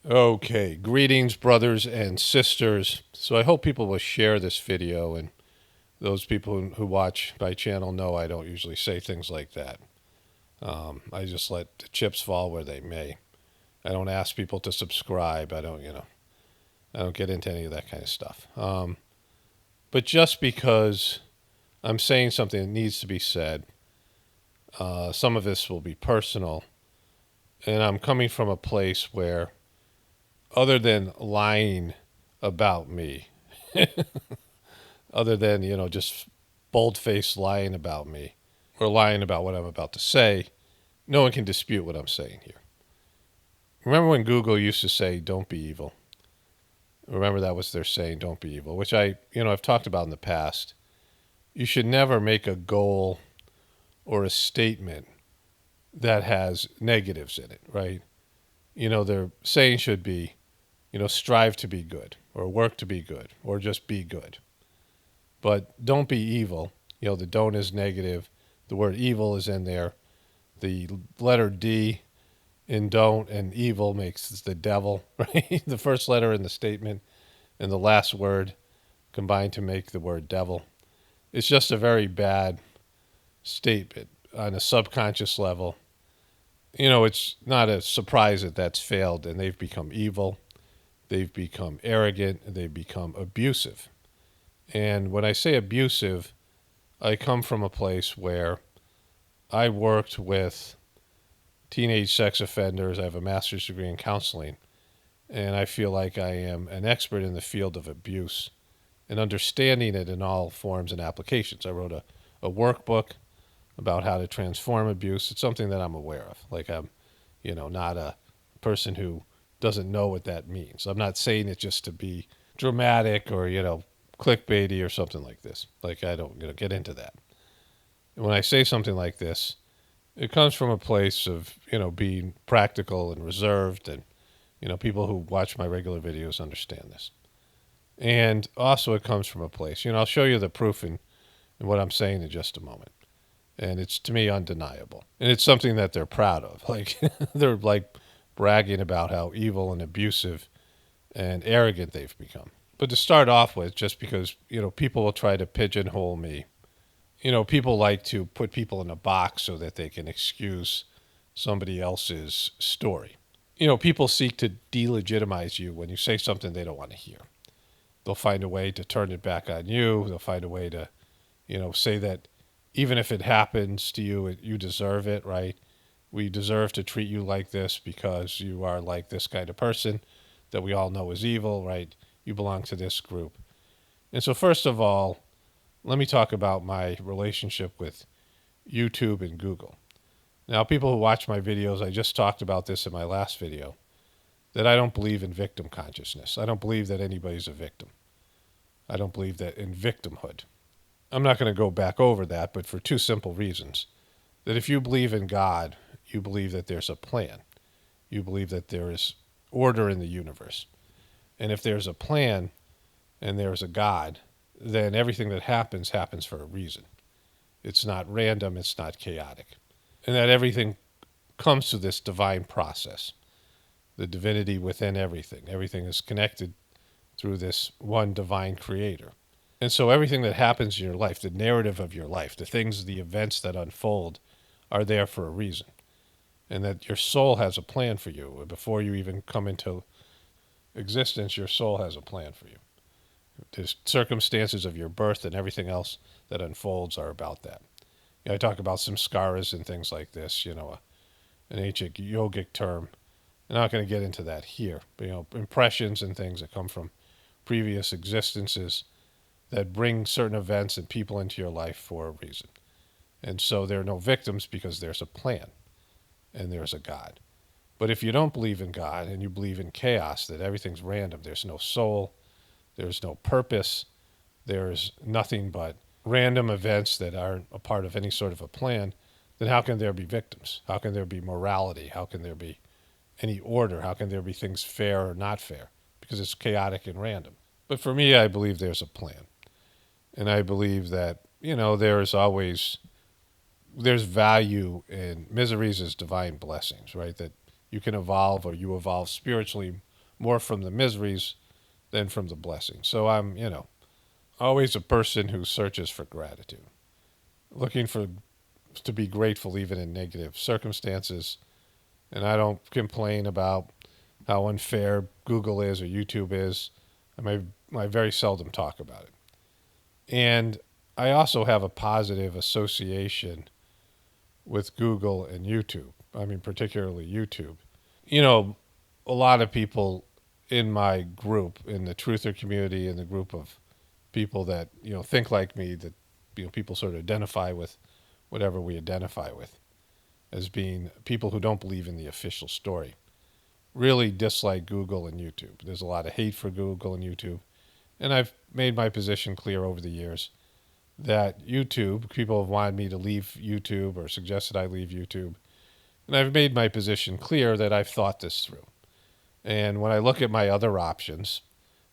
Okay, greetings, brothers and sisters. So I hope people will share this video, and those people who watch my channel know I don't usually say things like that. I just let the chips fall where they may. I don't ask people to subscribe. I don't get into any of that kind of stuff. But just because I'm saying something that needs to be said, some of this will be personal, and I'm coming from a place where, other than lying about me, other than, just bold faced lying about me or lying about what I'm about to say, no one can dispute what I'm saying here. Remember when Google used to say, don't be evil? Remember that was their saying, don't be evil, which I've talked about in the past. You should never make a goal or a statement that has negatives in it, right? Their saying should be, strive to be good or work to be good or just be good. But don't be evil. The don't is negative. The word evil is in there. The letter D in don't and evil makes the devil, right? The first letter in the statement and the last word combined to make the word devil. It's just a very bad statement on a subconscious level. It's not a surprise that that's failed and they've become evil. They've become arrogant. They've become abusive. And when I say abusive, I come from a place where I worked with teenage sex offenders. I have a master's degree in counseling, and I feel like I am an expert in the field of abuse and understanding it in all forms and applications. I wrote a workbook about how to transform abuse. It's something that I'm aware of. Like I'm, not a person who doesn't know what that means. I'm not saying it just to be dramatic or, clickbaity or something like this. Like I don't get into that. And when I say something like this, it comes from a place of, being practical and reserved, and, people who watch my regular videos understand this. And also it comes from a place, I'll show you the proof in what I'm saying in just a moment. And it's, to me, undeniable. And it's something that they're proud of. Like, they're like bragging about how evil and abusive and arrogant they've become. But to start off with, just because, people will try to pigeonhole me. People like to put people in a box so that they can excuse somebody else's story. People seek to delegitimize you when you say something they don't want to hear. They'll find a way to turn it back on you. They'll find a way to, say that even if it happens to you, you deserve it, right? We deserve to treat you like this because you are like this kind of person that we all know is evil, right? You belong to this group. And so first of all, let me talk about my relationship with YouTube and Google. Now, people who watch my videos, I just talked about this in my last video, that I don't believe in victim consciousness. I don't believe that anybody's a victim. I don't believe that in victimhood. I'm not going to go back over that, but for two simple reasons. That if you believe in God, you believe that there's a plan. You believe that there is order in the universe. And if there's a plan and there's a God, then everything that happens for a reason. It's not random, it's not chaotic. And that everything comes to this divine process, the divinity within everything. Everything is connected through this one divine creator. And so everything that happens in your life, the narrative of your life, the events that unfold are there for a reason. And that your soul has a plan for you. Before you even come into existence, your soul has a plan for you. The circumstances of your birth and everything else that unfolds are about that. I talk about samskaras and things like this, an ancient yogic term. I'm not going to get into that here, but, impressions and things that come from previous existences that bring certain events and people into your life for a reason. And so there are no victims because there's a plan and there's a God. But if you don't believe in God and you believe in chaos, that everything's random, there's no soul, there's no purpose, there's nothing but random events that aren't a part of any sort of a plan, then how can there be victims? How can there be morality? How can there be any order? How can there be things fair or not fair? Because it's chaotic and random. But for me, I believe there's a plan. And I believe that, there's value in miseries as divine blessings, right? That you can evolve, or you evolve spiritually more from the miseries than from the blessings. So I'm, always a person who searches for gratitude, looking for to be grateful even in negative circumstances. And I don't complain about how unfair Google is or YouTube is. I very seldom talk about it. And I also have a positive association with Google and YouTube. I mean, particularly YouTube. You know, a lot of people in my group, in the truther community, in the group of people that, think like me, that, people sort of identify with whatever we identify with as being people who don't believe in the official story, really dislike Google and YouTube. There's a lot of hate for Google and YouTube. And I've made my position clear over the years that YouTube, people have wanted me to leave YouTube or suggested I leave YouTube. And I've made my position clear that I've thought this through. And when I look at my other options,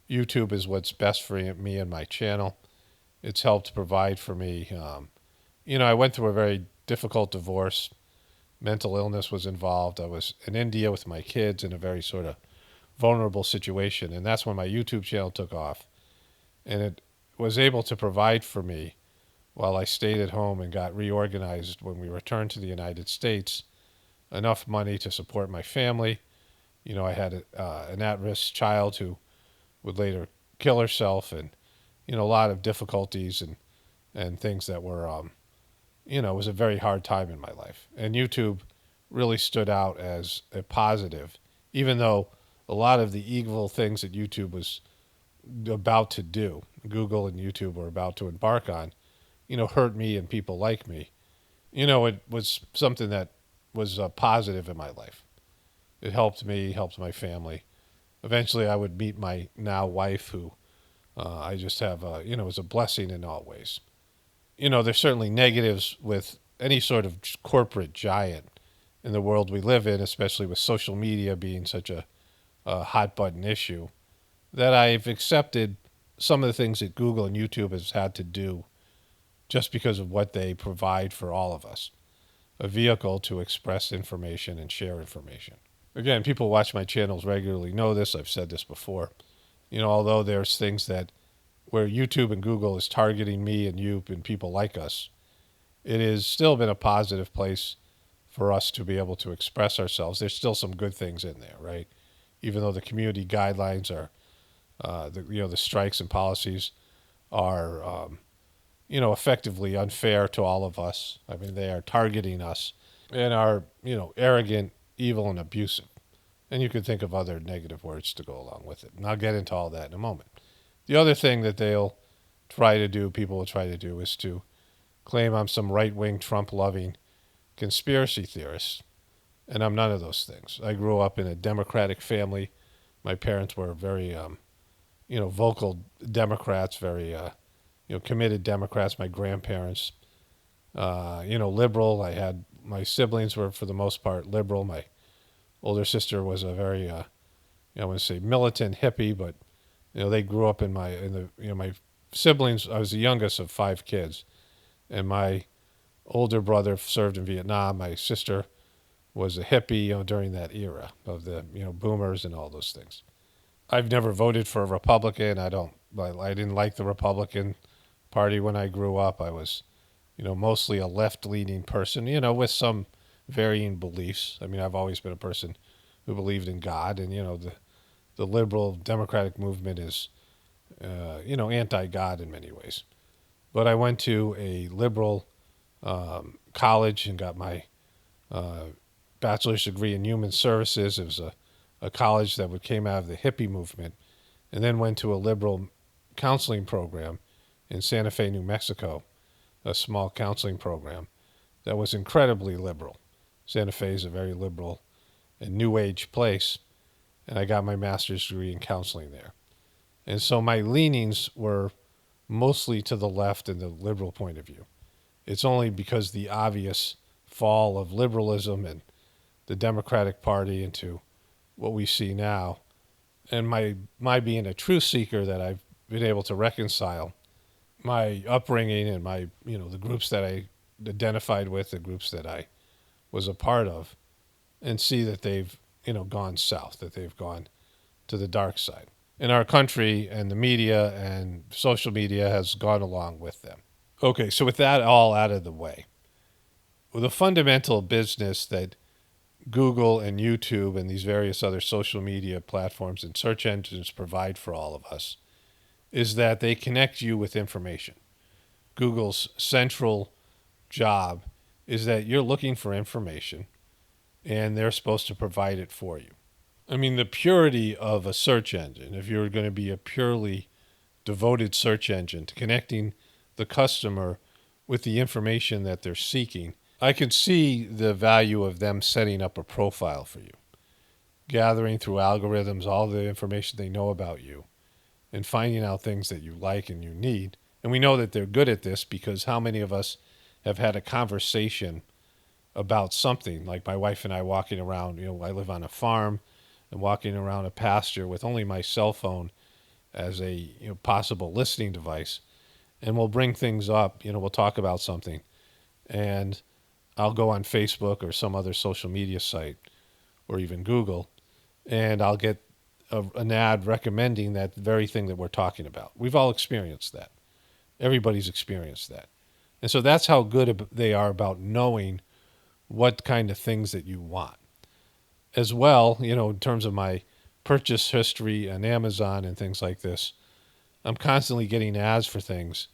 YouTube is what's best for me and my channel. It's helped provide for me. I went through a very difficult divorce. Mental illness was involved. I was in India with my kids in a very sort of vulnerable situation. And that's when my YouTube channel took off. And it was able to provide for me while I stayed at home and got reorganized when we returned to the United States, enough money to support my family. I had an at-risk child who would later kill herself, and a lot of difficulties and things that were it was a very hard time in my life. And YouTube really stood out as a positive, even though a lot of the evil things that YouTube was about to do, Google and YouTube were about to embark on, hurt me and people like me. It was something that was positive in my life. It helped me, helped my family. Eventually, I would meet my now wife, who I just have, was a blessing in all ways. There's certainly negatives with any sort of corporate giant in the world we live in, especially with social media being such a hot button issue, that I've accepted some of the things that Google and YouTube has had to do just because of what they provide for all of us, a vehicle to express information and share information. Again, people watch my channels regularly know this. I've said this before. Although there's things that where YouTube and Google is targeting me and you and people like us, it has still been a positive place for us to be able to express ourselves. There's still some good things in there, right? Even though the community guidelines are, the strikes and policies are, effectively unfair to all of us. I mean, they are targeting us and are, arrogant, evil, and abusive. And you could think of other negative words to go along with it. And I'll get into all that in a moment. The other thing that people will try to do, is to claim I'm some right-wing, Trump-loving conspiracy theorist. And I'm none of those things. I grew up in a Democratic family. My parents were very, vocal Democrats, very, committed Democrats. My grandparents, liberal. My siblings were, for the most part, liberal. My older sister was a very, I want to say militant hippie, but they grew up my siblings. I was the youngest of 5 kids, and my older brother served in Vietnam. My sister was a hippie, during that era of the, boomers and all those things. I've never voted for a Republican. I didn't like the Republican Party when I grew up. I was, mostly a left-leaning person, with some varying beliefs. I mean, I've always been a person who believed in God, and, the liberal democratic movement is, anti-God in many ways. But I went to a liberal college and got my bachelor's degree in human services. It was a college that came out of the hippie movement, and then went to a liberal counseling program in Santa Fe, New Mexico, a small counseling program that was incredibly liberal. Santa Fe is a very liberal and new age place, and I got my master's degree in counseling there. And so my leanings were mostly to the left and the liberal point of view. It's only because the obvious fall of liberalism and the Democratic Party into what we see now, and my being a truth seeker, that I've been able to reconcile my upbringing and my, the groups that I identified with, the groups that I was a part of, and see that they've, gone south, that they've gone to the dark side. And our country and the media and social media has gone along with them. Okay, so with that all out of the way, the fundamental business that Google and YouTube and these various other social media platforms and search engines provide for all of us is that they connect you with information. Google's central job is that you're looking for information and they're supposed to provide it for you. I mean, the purity of a search engine, if you're going to be a purely devoted search engine to connecting the customer with the information that they're seeking, I could see the value of them setting up a profile for you, gathering through algorithms all the information they know about you, and finding out things that you like and you need. And we know that they're good at this because how many of us have had a conversation about something, like my wife and I walking around, I live on a farm and walking around a pasture with only my cell phone as a possible listening device. And we'll bring things up, we'll talk about something. And I'll go on Facebook or some other social media site or even Google, and I'll get an ad recommending that very thing that we're talking about. We've all experienced that. Everybody's experienced that. And so that's how good they are about knowing what kind of things that you want. As well, in terms of my purchase history on Amazon and things like this, I'm constantly getting ads for things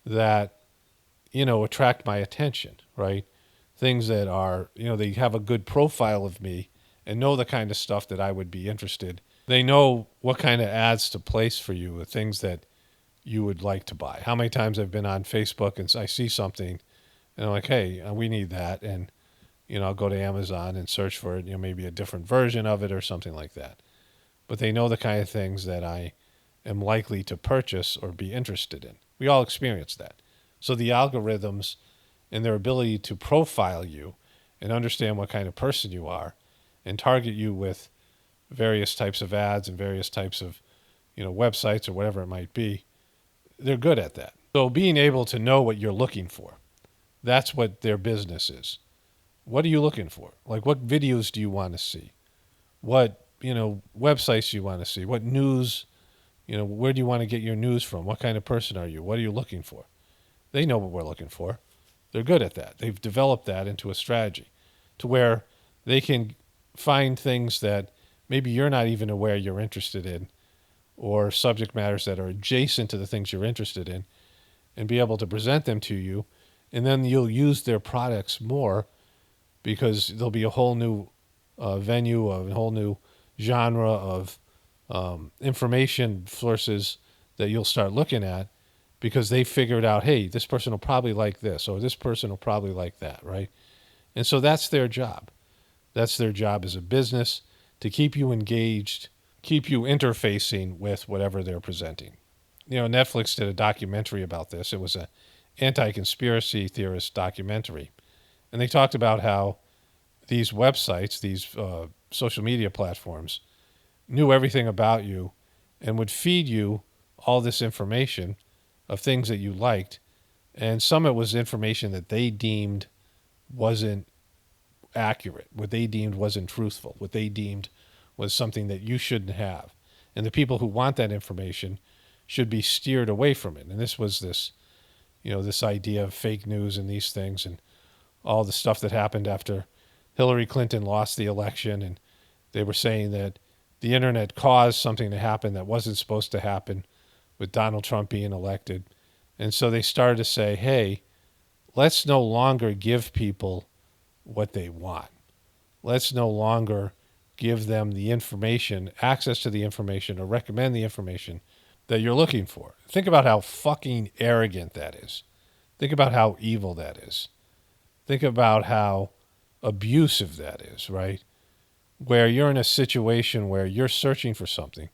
that, attract my attention, right? Things that are, they have a good profile of me and know the kind of stuff that I would be interested. They know what kind of ads to place for you, the things that you would like to buy. How many times I've been on Facebook and I see something and I'm like, hey, we need that. And, I'll go to Amazon and search for it, maybe a different version of it or something like that. But they know the kind of things that I am likely to purchase or be interested in. We all experience that. So the algorithms and their ability to profile you and understand what kind of person you are and target you with various types of ads and various types of, websites or whatever it might be, they're good at that. So being able to know what you're looking for, that's what their business is. What are you looking for? Like, what videos do you want to see? What, websites do you want to see? What news, where do you want to get your news from? What kind of person are you? What are you looking for? They know what we're looking for. They're good at that. They've developed that into a strategy to where they can find things that maybe you're not even aware you're interested in, or subject matters that are adjacent to the things you're interested in, and be able to present them to you. And then you'll use their products more because there'll be a whole new venue, a whole new genre of information sources that you'll start looking at because they figured out, hey, this person will probably like this, or this person will probably like that, right? And so that's their job. That's their job as a business, to keep you engaged, keep you interfacing with whatever they're presenting. Netflix did a documentary about this. It was an anti-conspiracy theorist documentary. And they talked about how these websites, these social media platforms, knew everything about you and would feed you all this information of things that you liked. And some of it was information that they deemed wasn't accurate, what they deemed wasn't truthful, what they deemed was something that you shouldn't have. And the people who want that information should be steered away from it. And this was this idea of fake news and these things and all the stuff that happened after Hillary Clinton lost the election. And they were saying that the internet caused something to happen that wasn't supposed to happen with Donald Trump being elected. And so they started to say, hey, let's no longer give people what they want. Let's no longer give them the information, access to the information, or recommend the information that you're looking for. Think about how fucking arrogant that is. Think about how evil that is. Think about how abusive that is, right? Where you're in a situation where you're searching for something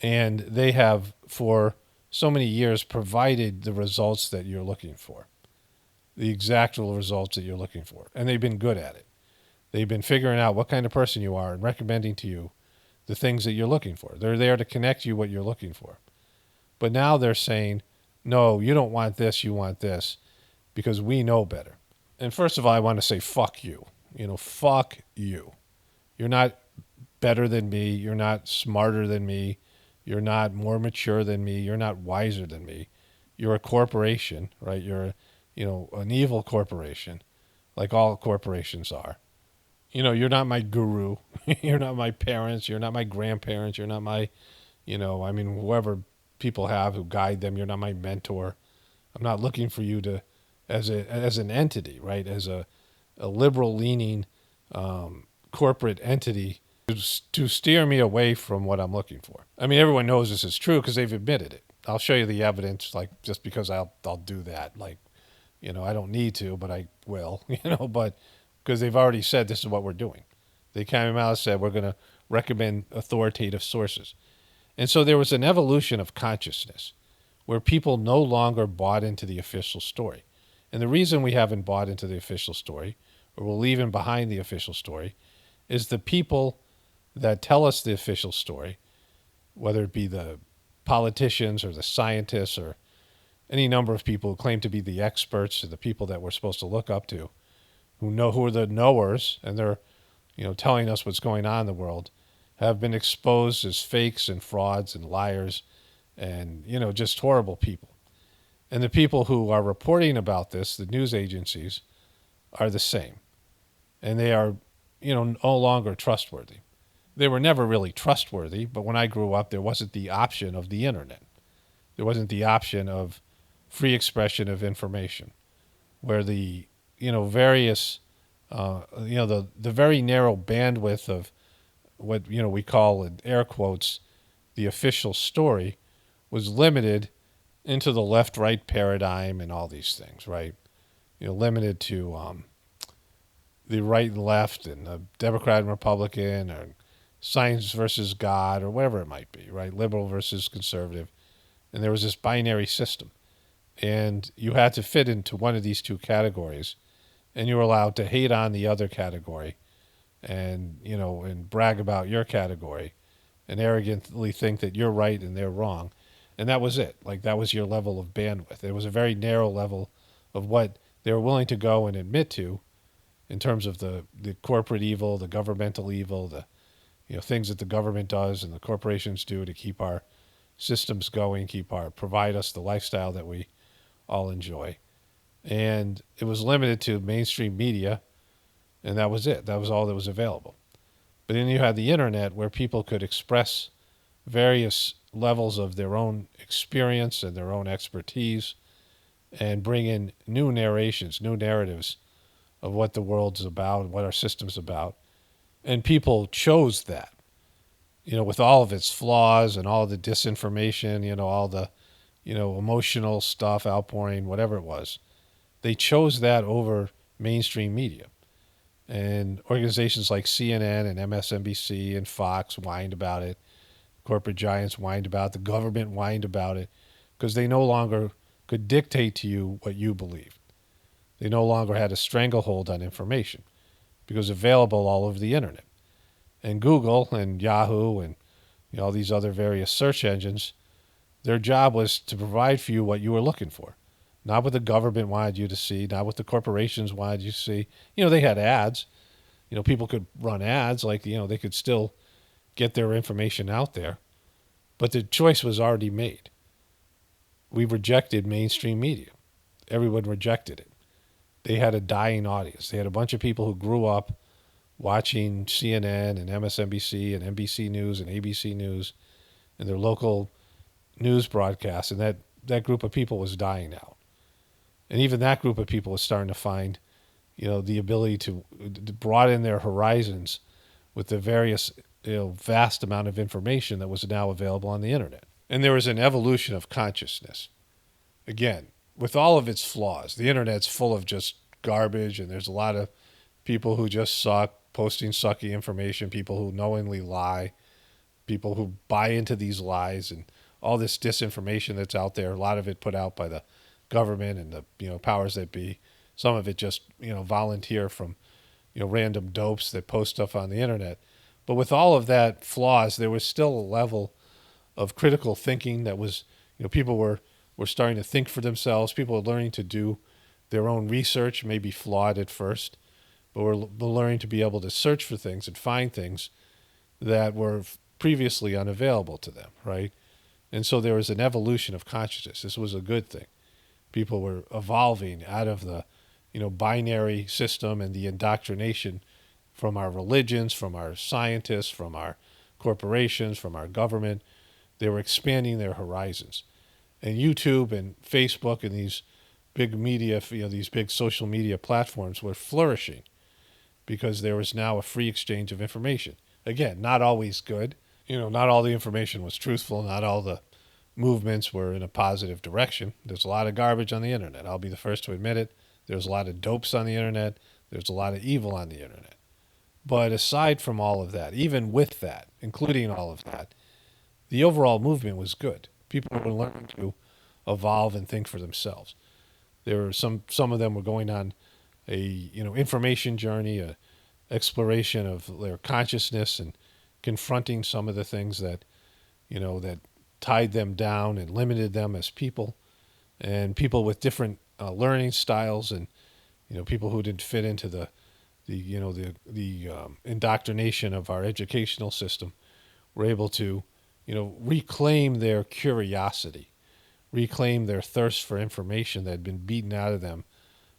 and they have for so many years provided the results that you're looking for, the exact results that you're looking for. And they've been good at it. They've been figuring out what kind of person you are and recommending to you the things that you're looking for. They're there to connect you what you're looking for. But now they're saying, no, you don't want this, you want this, because we know better. And first of all, I want to say, fuck you. Fuck you. You're not better than me. You're not smarter than me. You're not more mature than me. You're not wiser than me. You're a corporation, right? You're, an evil corporation, like all corporations are. You're not my guru. You're not my parents. You're not my grandparents. You're not my, whoever people have who guide them. You're not my mentor. I'm not looking for you to, as an entity, right? As a liberal leaning corporate entity to steer me away from what I'm looking for. I mean, everyone knows this is true because they've admitted it. I'll show you the evidence, like just because I'll do that. Like, I don't need to, but I will. But because they've already said this is what we're doing. They came out and said we're going to recommend authoritative sources. And so there was an evolution of consciousness where people no longer bought into the official story. And the reason we haven't bought into the official story, or we're leaving behind the official story, is the people that tell us the official story, whether it be the politicians or the scientists or any number of people who claim to be the experts or the people that we're supposed to look up to, who are the knowers, and they're, telling us what's going on in the world, have been exposed as fakes and frauds and liars and, just horrible people. And the people who are reporting about this, the news agencies, are the same. And they are, no longer trustworthy. They were never really trustworthy, but when I grew up, there wasn't the option of the internet. There wasn't the option of free expression of information, where the, various, the very narrow bandwidth of what, we call, in air quotes, the official story was limited into the left-right paradigm and all these things, right? Limited to the right and left and the Democrat and Republican or science versus God or whatever it might be, right? Liberal versus conservative. And there was this binary system. And you had to fit into one of these two categories. And you were allowed to hate on the other category and, and brag about your category and arrogantly think that you're right and they're wrong. And that was it. Like, that was your level of bandwidth. It was a very narrow level of what they were willing to go and admit to in terms of the corporate evil, the governmental evil, the things that the government does and the corporations do to keep our systems going, provide us the lifestyle that we all enjoy. And it was limited to mainstream media, and that was it. That was all that was available. But then you had the internet where people could express various levels of their own experience and their own expertise and bring in new narrations, new narratives of what the world's about, what our system's about. And people chose that, with all of its flaws and all the disinformation, all the, emotional stuff, outpouring, whatever it was. They chose that over mainstream media. And organizations like CNN and MSNBC and Fox whined about it. Corporate giants whined about it. The government whined about it because they no longer could dictate to you what you believed. They no longer had a stranglehold on information because available all over the internet. And Google and Yahoo and all these other various search engines, their job was to provide for you what you were looking for. Not what the government wanted you to see, not what the corporations wanted you to see. They had ads. People could run ads, like, they could still get their information out there. But the choice was already made. We rejected mainstream media. Everyone rejected it. They had a dying audience. They had a bunch of people who grew up watching CNN and MSNBC and NBC News and ABC News and their local news broadcasts, and that group of people was dying out. And even that group of people was starting to find, the ability to broaden their horizons with the various, vast amount of information that was now available on the internet. And there was an evolution of consciousness. Again, with all of its flaws, the internet's full of just garbage, and there's a lot of people who just suck, posting sucky information, people who knowingly lie, people who buy into these lies and all this disinformation that's out there, a lot of it put out by the government and the powers that be. Some of it just volunteer from random dopes that post stuff on the internet. But with all of that flaws, there was still a level of critical thinking that was people were starting to think for themselves. People were learning to do their own research, maybe flawed at first, but we're learning to be able to search for things and find things that were previously unavailable to them, right? And so there was an evolution of consciousness. This was a good thing. People were evolving out of the, binary system and the indoctrination from our religions, from our scientists, from our corporations, from our government. They were expanding their horizons. And YouTube and Facebook and these big media, these big social media platforms were flourishing because there was now a free exchange of information. Again, not always good. Not all the information was truthful. Not all the movements were in a positive direction. There's a lot of garbage on the internet. I'll be the first to admit it. There's a lot of dopes on the internet. There's a lot of evil on the internet. But aside from all of that, even with that, including all of that, the overall movement was good. People were learning to evolve and think for themselves. There were some of them were going on a information journey, a exploration of their consciousness and confronting some of the things that that tied them down and limited them as people, and people with different learning styles, and people who didn't fit into the indoctrination of our educational system were able to reclaim their curiosity, reclaim their thirst for information that had been beaten out of them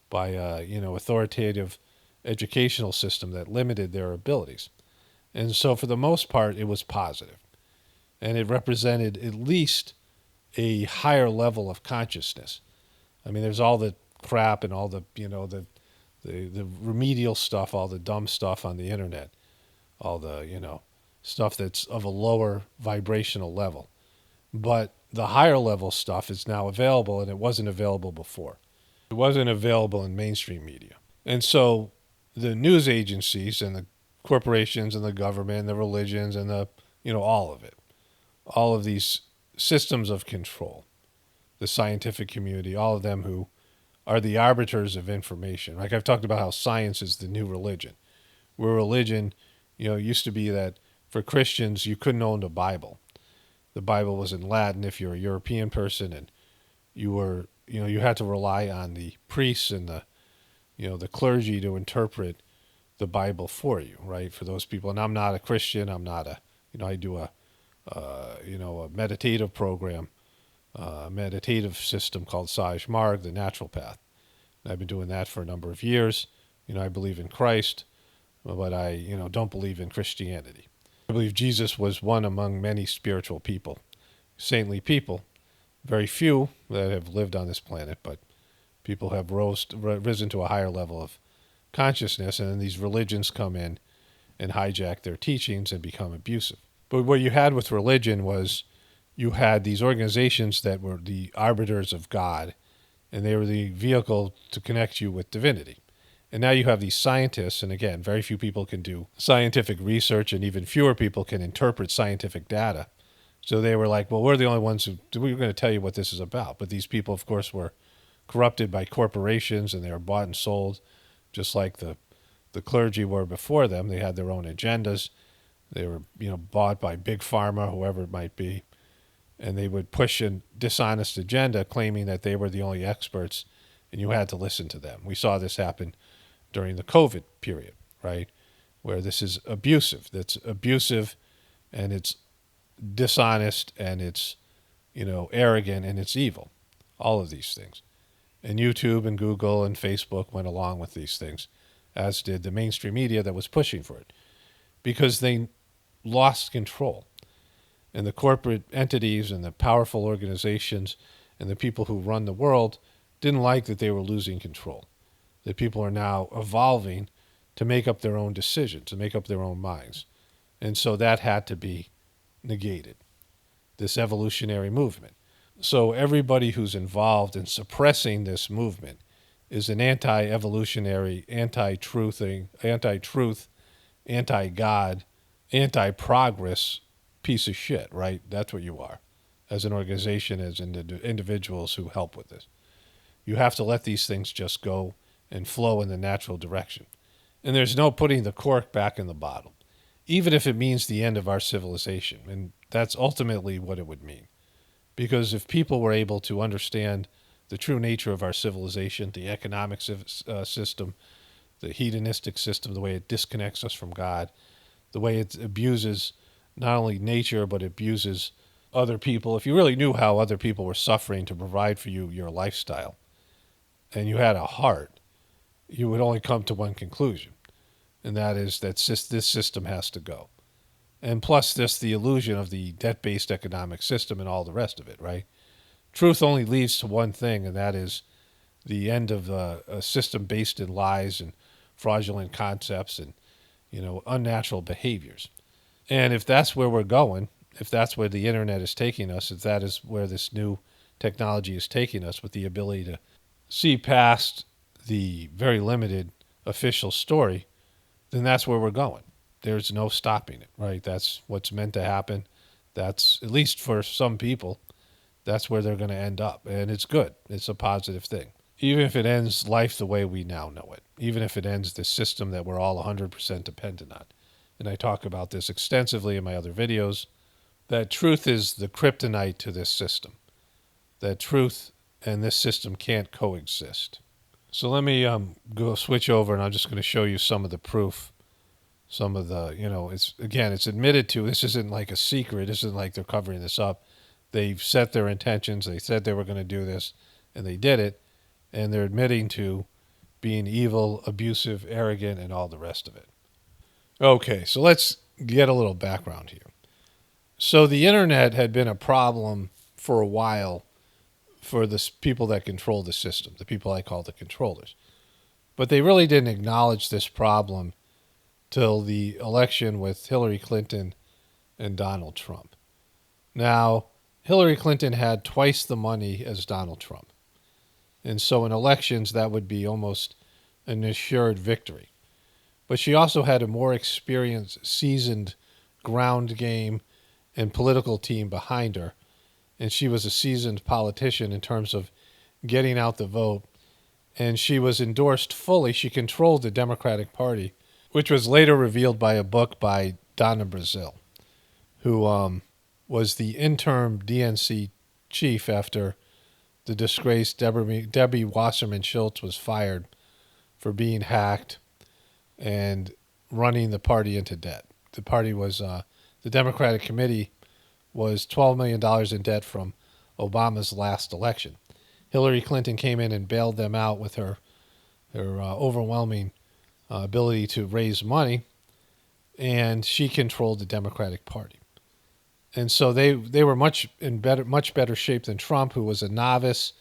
by authoritative educational system that limited their abilities. And so for the most part, it was positive. And it represented at least a higher level of consciousness. I mean, there's all the crap and all the, the remedial stuff, all the dumb stuff on the internet, all the, stuff that's of a lower vibrational level. But the higher level stuff is now available, and it wasn't available before. It wasn't available in mainstream media. And so the news agencies and the corporations and the government and the religions and the, all of it, all of these systems of control, the scientific community, all of them who are the arbiters of information. Like I've talked about how science is the new religion, where religion, used to be that for Christians, you couldn't own the Bible. The Bible was in Latin if you're a European person, and you were, you had to rely on the priests and the clergy to interpret the Bible for you, right? For those people. And I'm not a Christian. I'm not I do a meditative program, a meditative system called Saj Marg, the natural path. And I've been doing that for a number of years. I believe in Christ, but I, don't believe in Christianity. I believe Jesus was one among many spiritual people, saintly people, very few that have lived on this planet, but people have risen to a higher level of consciousness, and then these religions come in and hijack their teachings and become abusive. But what you had with religion was you had these organizations that were the arbiters of God, and they were the vehicle to connect you with divinity. And now you have these scientists, and again, very few people can do scientific research, and even fewer people can interpret scientific data. So they were like, well, we're the only ones we're going to tell you what this is about. But these people, of course, were corrupted by corporations, and they were bought and sold, just like the clergy were before them. They had their own agendas. They were, bought by big pharma, whoever it might be, and they would push a dishonest agenda, claiming that they were the only experts, and you had to listen to them. We saw this happen during the COVID period, right, where this is abusive. That's abusive, and it's dishonest, and it's, arrogant, and it's evil. All of these things. And YouTube and Google and Facebook went along with these things, as did the mainstream media that was pushing for it, because they lost control. And the corporate entities and the powerful organizations and the people who run the world didn't like that they were losing control. That people are now evolving to make up their own decisions, to make up their own minds. And so that had to be negated, this evolutionary movement. So everybody who's involved in suppressing this movement is an anti-evolutionary, anti-truth, anti-God, anti-progress piece of shit, right? That's what you are, as an organization, as individuals who help with this. You have to let these things just go and flow in the natural direction. And there's no putting the cork back in the bottle, even if it means the end of our civilization. And that's ultimately what it would mean. Because if people were able to understand the true nature of our civilization, the economic system, the hedonistic system, the way it disconnects us from God, the way it abuses not only nature, but it abuses other people. If you really knew how other people were suffering to provide for you your lifestyle, and you had a heart, you would only come to one conclusion, and that is that this system has to go. And plus, this the illusion of the debt-based economic system and all the rest of it, right? Truth only leads to one thing, and that is the end of a system based in lies and fraudulent concepts and unnatural behaviors. And if that's where we're going, if that's where the internet is taking us, if that is where this new technology is taking us, with the ability to see past the very limited official story, then that's where we're going. There's no stopping it, right? That's what's meant to happen. That's, at least for some people, that's where they're going to end up. And it's good. It's a positive thing. Even if it ends life the way we now know it, even if it ends this system that we're all 100% dependent on. And I talk about this extensively in my other videos, that truth is the kryptonite to this system. That truth and this system can't coexist. So let me go switch over, and I'm just going to show you some of the proof. Some of the, it's admitted to. This isn't like a secret. This isn't like they're covering this up. They've set their intentions. They said they were going to do this, and they did it. And they're admitting to being evil, abusive, arrogant, and all the rest of it. Okay, so let's get a little background here. So the internet had been a problem for a while for the people that control the system, the people I call the controllers. But they really didn't acknowledge this problem till the election with Hillary Clinton and Donald Trump. Now, Hillary Clinton had twice the money as Donald Trump. And so in elections, that would be almost an assured victory. But she also had a more experienced, seasoned ground game and political team behind her. And she was a seasoned politician in terms of getting out the vote. And she was endorsed fully. She controlled the Democratic Party, which was later revealed by a book by Donna Brazile, who was the interim DNC chief after the disgraced Debbie Wasserman Schultz was fired for being hacked and running the party into debt. The party was, the Democratic Committee was $12 million in debt from Obama's last election. Hillary Clinton came in and bailed them out with her overwhelming ability to raise money, and she controlled the Democratic Party. And so they were much better shape than Trump, who was a novice,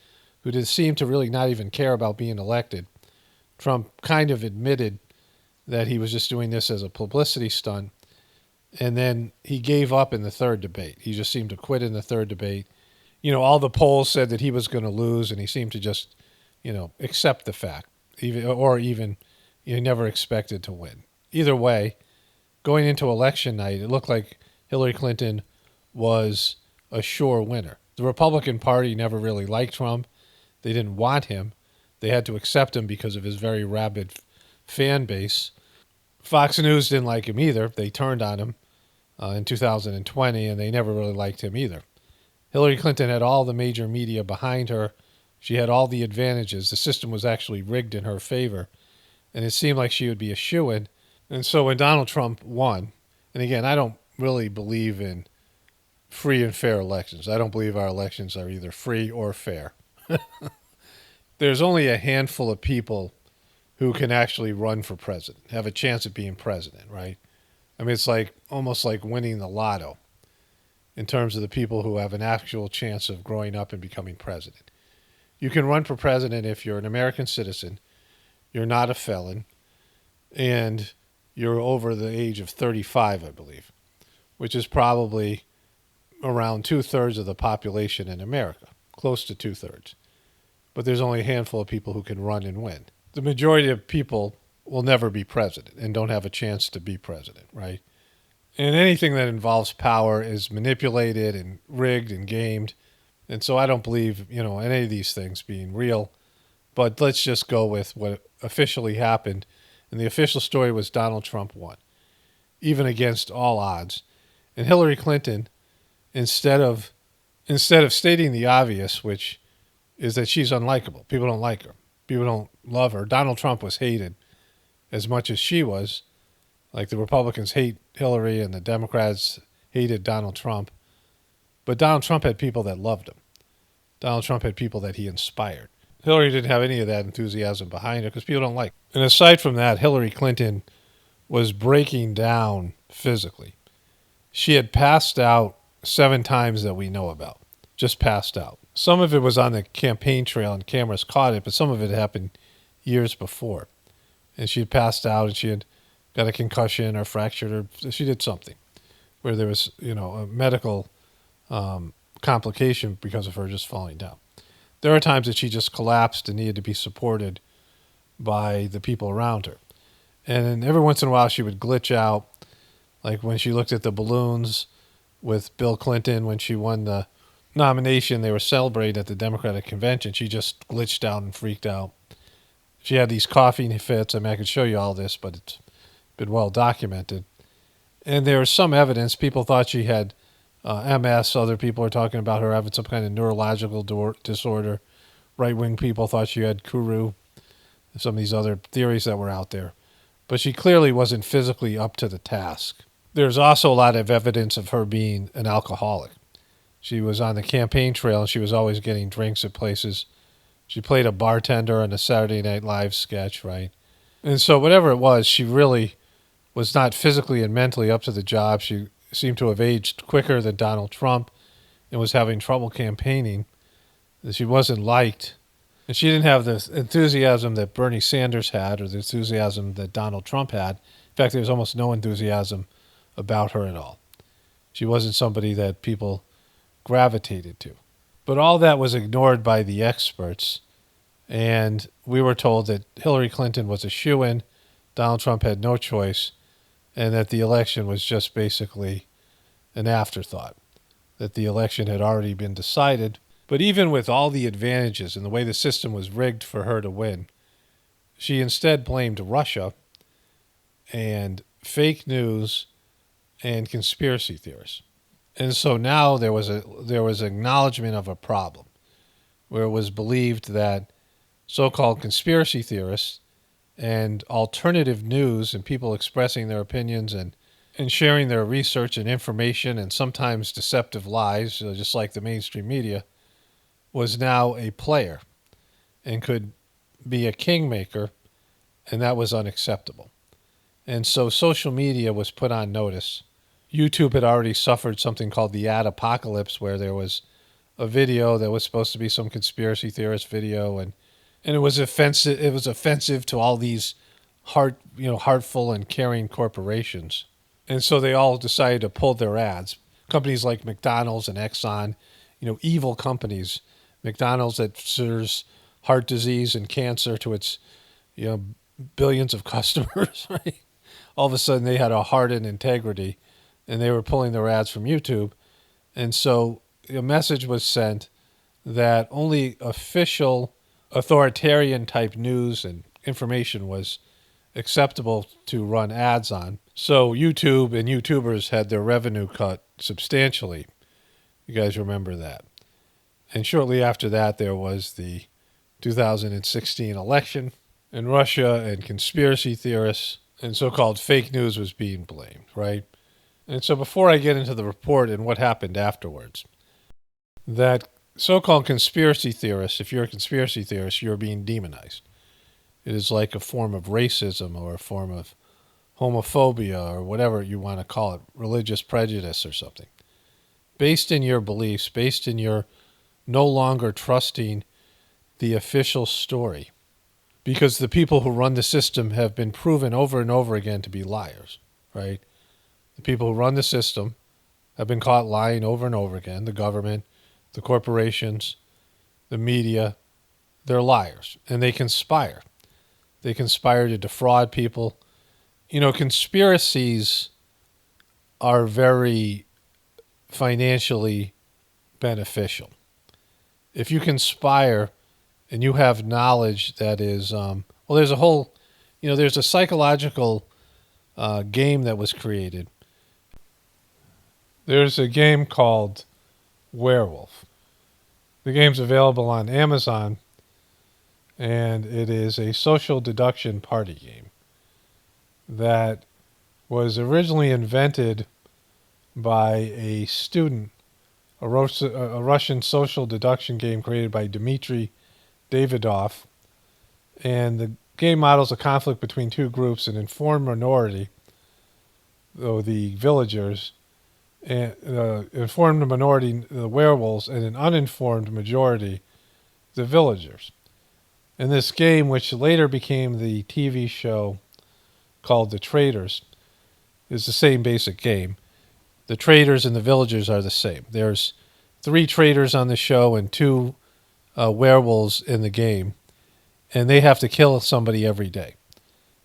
who did seem to really not even care about being elected. Trump kind of admitted that he was just doing this as a publicity stunt, and then he gave up in the third debate. He just seemed to quit in the third debate. All the polls said that he was going to lose, and he seemed to just, accept the fact, even he never expected to win. Either way, going into election night, it looked like Hillary Clinton was a sure winner. The Republican Party never really liked Trump. They didn't want him. They had to accept him because of his very rabid fan base. Fox News didn't like him either. They turned on him in 2020, and they never really liked him either. Hillary Clinton had all the major media behind her. She had all the advantages. The system was actually rigged in her favor, and it seemed like she would be a shoo-in. And so when Donald Trump won, and again, I don't really believe in free and fair elections. I don't believe our elections are either free or fair. There's only a handful of people who can actually run for president, have a chance at being president, right? I mean, it's almost like winning the lotto in terms of the people who have an actual chance of growing up and becoming president. You can run for president if you're an American citizen, you're not a felon, and you're over the age of 35, I believe, which is probably around 2/3 of the population in America, close to 2/3. But there's only a handful of people who can run and win. The majority of people will never be president and don't have a chance to be president, right? And anything that involves power is manipulated and rigged and gamed. And so I don't believe, any of these things being real. But let's just go with what officially happened. And the official story was Donald Trump won, even against all odds. And Hillary Clinton, instead of stating the obvious, which is that she's unlikable, people don't like her, people don't love her. Donald Trump was hated as much as she was. Like the Republicans hate Hillary and the Democrats hated Donald Trump. But Donald Trump had people that loved him. Donald Trump had people that he inspired. Hillary didn't have any of that enthusiasm behind her because people don't like her. And aside from that, Hillary Clinton was breaking down physically. She had passed out 7 times that we know about. Just passed out. Some of it was on the campaign trail and cameras caught it, but some of it happened years before. And she had passed out and she had got a concussion or fractured or she did something where there was, a medical complication because of her just falling down. There are times that she just collapsed and needed to be supported by the people around her. And then every once in a while she would glitch out, like when she looked at the balloons with Bill Clinton when she won the nomination. They were celebrating at the Democratic convention. She just glitched out and freaked out. She had these coughing fits. I mean, I could show you all this, but it's been well documented. And there was some evidence. People thought she had MS. Other people are talking about her having some kind of neurological disorder. Right-wing people thought she had Kuru. Some of these other theories that were out there. But she clearly wasn't physically up to the task. There's also a lot of evidence of her being an alcoholic. She was on the campaign trail and she was always getting drinks at places. She played a bartender on a Saturday Night Live sketch, right? And so whatever it was, she really was not physically and mentally up to the job. She seemed to have aged quicker than Donald Trump and was having trouble campaigning. She wasn't liked. And she didn't have the enthusiasm that Bernie Sanders had or the enthusiasm that Donald Trump had. In fact, there was almost no enthusiasm about her at all. She wasn't somebody that people gravitated to. But all that was ignored by the experts. And we were told that Hillary Clinton was a shoo-in, Donald Trump had no choice, and that the election was just basically an afterthought, that the election had already been decided. But even with all the advantages and the way the system was rigged for her to win, she instead blamed Russia and fake news and conspiracy theorists. And so now there was acknowledgement of a problem where it was believed that so-called conspiracy theorists and alternative news and people expressing their opinions and sharing their research and information and sometimes deceptive lies, just like the mainstream media, was now a player and could be a kingmaker, and that was unacceptable. And so social media was put on notice. YouTube had already suffered something called the ad apocalypse, where there was a video that was supposed to be some conspiracy theorist video, and it was offensive. It was offensive to all these heartful and caring corporations, and so they all decided to pull their ads. Companies like McDonald's and Exxon, evil companies. McDonald's that serves heart disease and cancer to its, billions of customers. Right? All of a sudden, they had a heart and integrity, and they were pulling their ads from YouTube, and so a message was sent that only official, authoritarian type news and information was acceptable to run ads on. So YouTube and YouTubers had their revenue cut substantially. You guys remember that. And shortly after that, there was the 2016 election, and Russia and conspiracy theorists and so-called fake news was being blamed, right? And so before I get into the report and what happened afterwards, that so-called conspiracy theorists, if you're a conspiracy theorist, you're being demonized. It is like a form of racism or a form of homophobia or whatever you want to call it, religious prejudice or something. Based in your beliefs, based in your no longer trusting the official story, because the people who run the system have been proven over and over again to be liars, right? The people who run the system have been caught lying over and over again. The government, the corporations, the media, they're liars, and they conspire. They conspire to defraud people. Conspiracies are very financially beneficial. If you conspire and you have knowledge that is, there's a whole, there's a psychological game that was created. There's a game called Werewolf. The game's available on Amazon, and it is a social deduction party game that was originally invented by a student, a Russian social deduction game created by Dmitry Davidov. And the game models a conflict between two groups: an informed minority, though the villagers, and informed minority, the werewolves, and an uninformed majority, the villagers. In this game, which later became the TV show called The Traders, is the same basic game. The traders and the villagers are the same. There's 3 traders on the show and 2 werewolves in the game, and they have to kill somebody every day.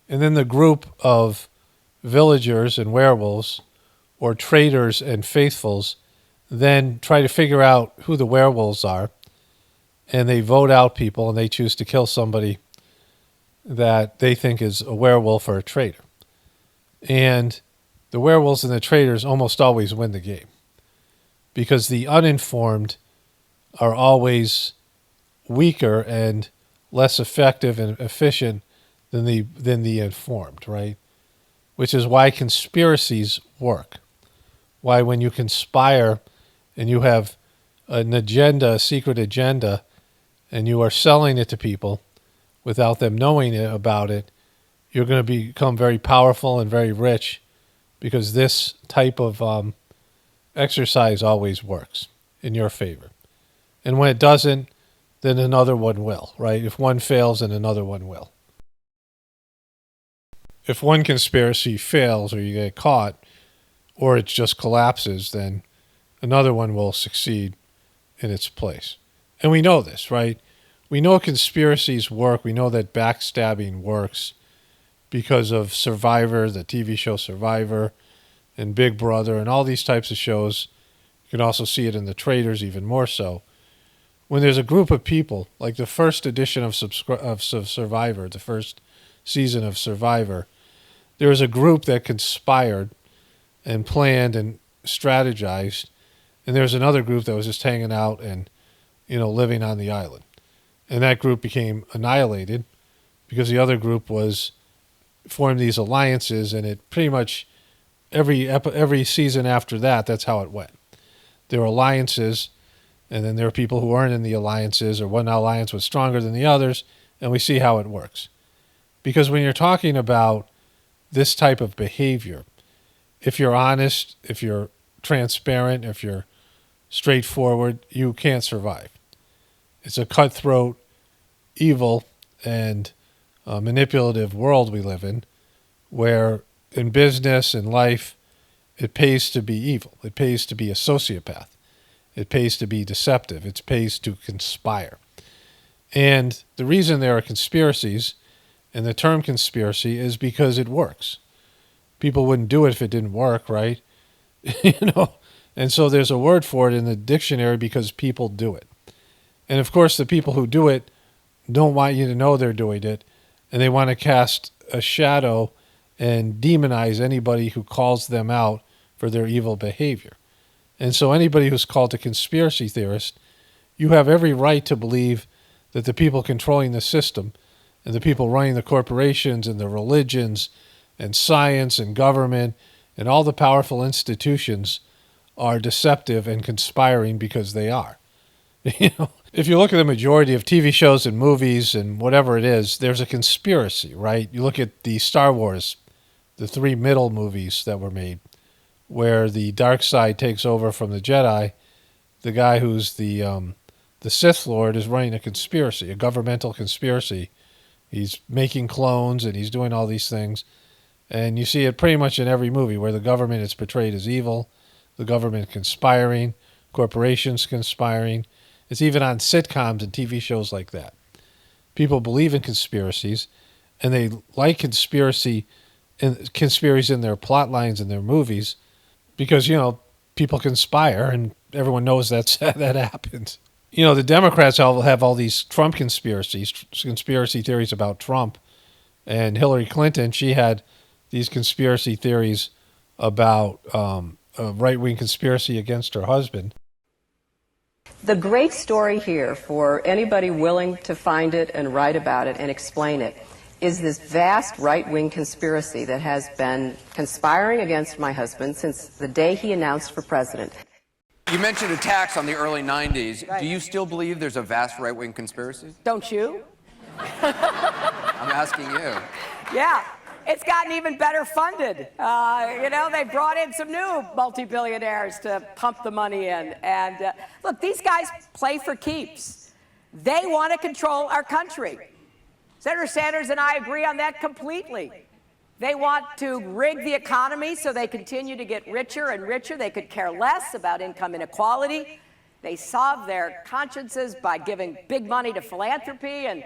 And then the group of villagers and werewolves, or traders and faithfuls, then try to figure out who the werewolves are, and they vote out people, and they choose to kill somebody that they think is a werewolf or a traitor. And the werewolves and the traders almost always win the game, because the uninformed are always weaker and less effective and efficient than the informed, right? Which is why conspiracies work. Why when you conspire and you have an agenda, a secret agenda, and you are selling it to people without them knowing about it, you're going to become very powerful and very rich, because this type of exercise always works in your favor. And when it doesn't, then another one will, right? If one fails, then another one will. If one conspiracy fails, or you get caught, or it just collapses, then another one will succeed in its place. And we know this, right? We know conspiracies work. We know that backstabbing works because of Survivor, the TV show Survivor, and Big Brother, and all these types of shows. You can also see it in The Traders even more so. When there's a group of people, like the first edition of Survivor, the first season of Survivor, there was a group that conspired and planned and strategized, and there was another group that was just hanging out and, living on the island. And that group became annihilated because the other group formed these alliances, and it pretty much every season after that, that's how it went. There were alliances, and then there were people who weren't in the alliances, or one alliance was stronger than the others, and we see how it works. Because when you're talking about this type of behavior, if you're honest, if you're transparent, if you're straightforward, you can't survive. It's a cutthroat, evil, and manipulative world we live in, where in business and life, it pays to be evil. It pays to be a sociopath. It pays to be deceptive. It pays to conspire. And the reason there are conspiracies, and the term conspiracy, is because it works. People wouldn't do it if it didn't work, right? And so there's a word for it in the dictionary because people do it. And of course, the people who do it don't want you to know they're doing it, and they want to cast a shadow and demonize anybody who calls them out for their evil behavior. And so anybody who's called a conspiracy theorist, you have every right to believe that the people controlling the system and the people running the corporations and the religions and science and government and all the powerful institutions are deceptive and conspiring, because they are. If you look at the majority of TV shows and movies and whatever it is, there's a conspiracy, right? You look at the Star Wars, the 3 middle movies that were made, where the dark side takes over from the Jedi. The guy who's the Sith Lord is running a conspiracy, a governmental conspiracy. He's making clones and he's doing all these things. And you see it pretty much in every movie where the government is portrayed as evil, the government conspiring, corporations conspiring. It's even on sitcoms and TV shows like that. People believe in conspiracies, and they like conspiracies in their plot lines and their movies, because, people conspire, and everyone knows that happens. The Democrats have all these Trump conspiracy theories about Trump. And Hillary Clinton, she had these conspiracy theories about a right-wing conspiracy against her husband. The great story here, for anybody willing to find it and write about it and explain it, is this vast right-wing conspiracy that has been conspiring against my husband since the day he announced for president. You mentioned attacks on the early 90s. Right. Do you still believe there's a vast right-wing conspiracy? Don't you? I'm asking you. Yeah. It's gotten even better funded. They brought in some new multi-billionaires to pump the money in. And look, these guys play for keeps. They want to control our country. Senator Sanders and I agree on that completely. They want to rig the economy so they continue to get richer and richer. They could care less about income inequality. They solve their consciences by giving big money to philanthropy and,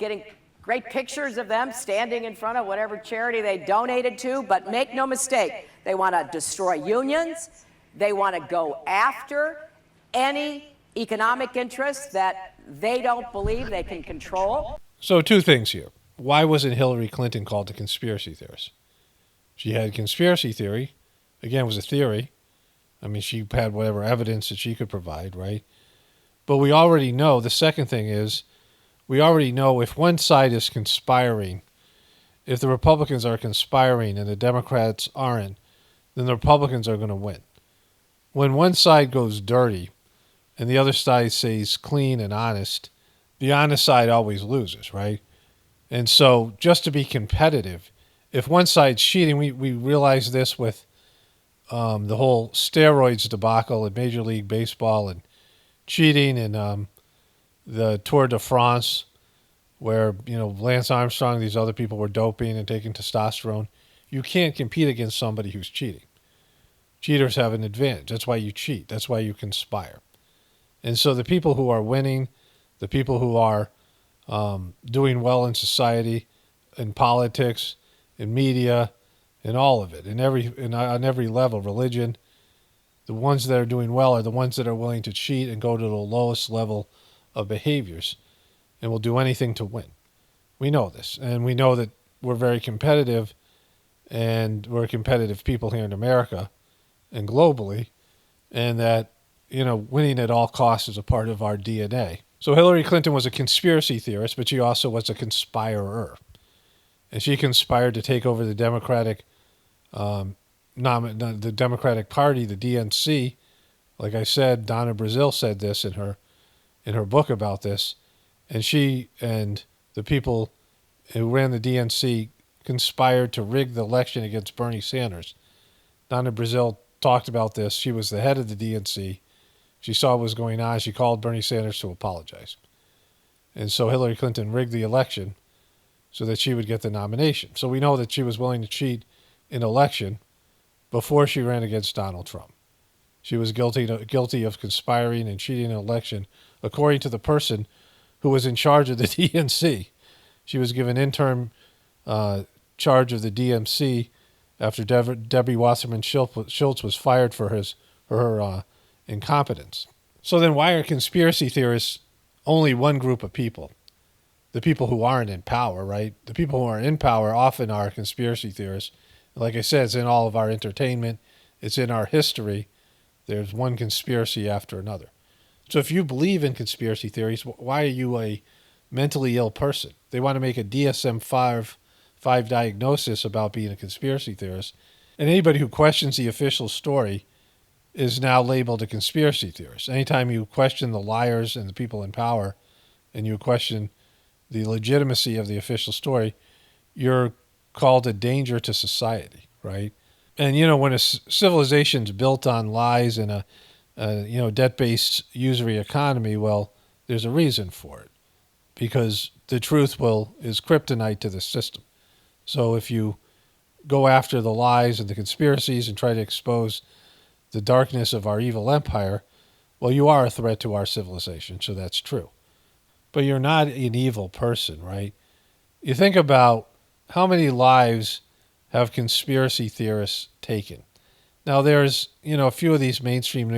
getting great pictures of them standing in front of whatever charity they donated to. But make no mistake, they want to destroy unions. They want to go after any economic interests that they don't believe they can control. So two things here. Why wasn't Hillary Clinton called a conspiracy theorist? She had a conspiracy theory. Again, it was a theory. I mean, she had whatever evidence that she could provide, right? But we already know, the second thing is, we already know if one side is conspiring, if the Republicans are conspiring and the Democrats aren't, then the Republicans are going to win. When one side goes dirty and the other side stays clean and honest, the honest side always loses, right? And so just to be competitive, if one side's cheating, we realize this with the whole steroids debacle in Major League Baseball and cheating in the Tour de France, where Lance Armstrong, these other people were doping and taking testosterone. You can't compete against somebody who's cheating. Cheaters have an advantage. That's why you cheat. That's why you conspire. And so the people who are winning, the people who are doing well in society, in politics, in media, in all of it, on every level, religion, the ones that are doing well are the ones that are willing to cheat and go to the lowest level of behaviors and will do anything to win. We know this, and we know that we're very competitive, and we're competitive people here in America and globally, and that winning at all costs is a part of our DNA. So Hillary Clinton was a conspiracy theorist, but she also was a conspirer. And she conspired to take over the Democratic Party, the DNC. Like I said, Donna Brazile said this in her book about this. And she and the people who ran the DNC conspired to rig the election against Bernie Sanders. Donna Brazile talked about this. She was the head of the DNC. She saw what was going on. She called Bernie Sanders to apologize. And so Hillary Clinton rigged the election so that she would get the nomination. So we know that she was willing to cheat in election before she ran against Donald Trump. She was guilty of conspiring and cheating in election, according to the person who was in charge of the DNC. She was given interim charge of the DNC after Debbie Wasserman Schultz was fired for her incompetence. So then why are conspiracy theorists only one group of people? The people who aren't in power, right? The people who are in power often are conspiracy theorists. Like I said, it's in all of our entertainment. It's in our history. There's one conspiracy after another. So if you believe in conspiracy theories, why are you a mentally ill person? They want to make a DSM-5 diagnosis about being a conspiracy theorist. And anybody who questions the official story is now labeled a conspiracy theorist. Anytime you question the liars and the people in power, and you question the legitimacy of the official story, you're called a danger to society, right? And, when a civilization's built on lies and a debt-based usury economy, well, there's a reason for it, because the truth is kryptonite to the system. So if you go after the lies and the conspiracies and try to expose the darkness of our evil empire, well, you are a threat to our civilization, so that's true. But you're not an evil person, right? You think about how many lives have conspiracy theorists taken. Now, there's, a few of these mainstream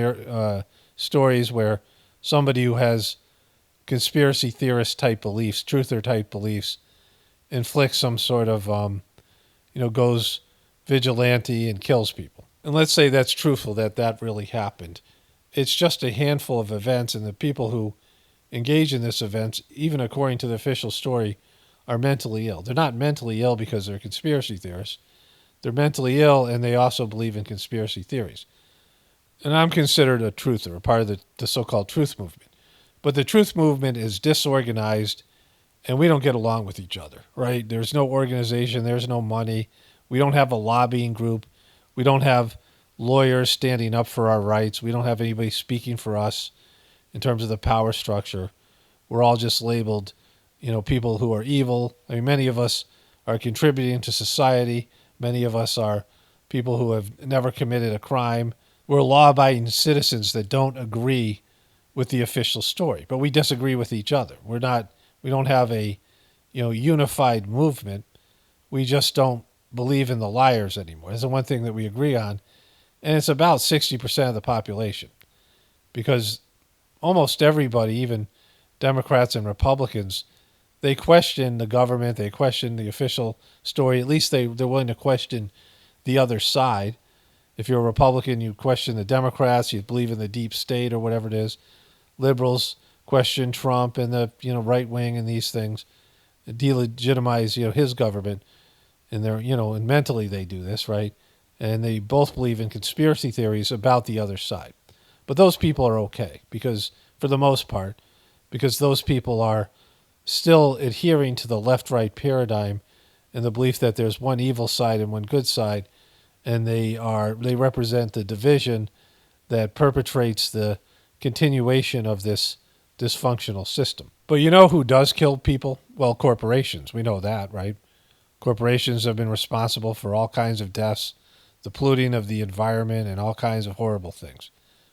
stories where somebody who has conspiracy theorist type beliefs, truther type beliefs, inflicts some sort of, goes vigilante and kills people. And let's say that's truthful, that really happened. It's just a handful of events, and the people who engage in this event, even according to the official story, are mentally ill. They're not mentally ill because they're conspiracy theorists. They're mentally ill, and they also believe in conspiracy theories. And I'm considered a truther, a part of the so-called truth movement. But the truth movement is disorganized, and we don't get along with each other, right? There's no organization. There's no money. We don't have a lobbying group. We don't have lawyers standing up for our rights. We don't have anybody speaking for us in terms of the power structure. We're all just labeled, people who are evil. I mean, many of us are contributing to society. Many of us are people who have never committed a crime. We're law-abiding citizens that don't agree with the official story, but we disagree with each other. We don't have a, unified movement. We just don't believe in the liars anymore. That's the one thing that we agree on, and it's about 60% of the population, because almost everybody, even Democrats and Republicans, they question the government. They question the official story. At least they're willing to question the other side. If you're a Republican, you question the Democrats. You believe in the deep state or whatever it is. Liberals question Trump and the right wing and these things, delegitimize his government, and they're and mentally they do this, right, and they both believe in conspiracy theories about the other side. But those people are okay, because for the most part, because those people are still adhering to the left-right paradigm and the belief that there's one evil side and one good side, and they represent the division that perpetrates the continuation of this dysfunctional system. But you know who does kill people? Well, corporations. We know that, right? Corporations have been responsible for all kinds of deaths, the polluting of the environment, and all kinds of horrible things.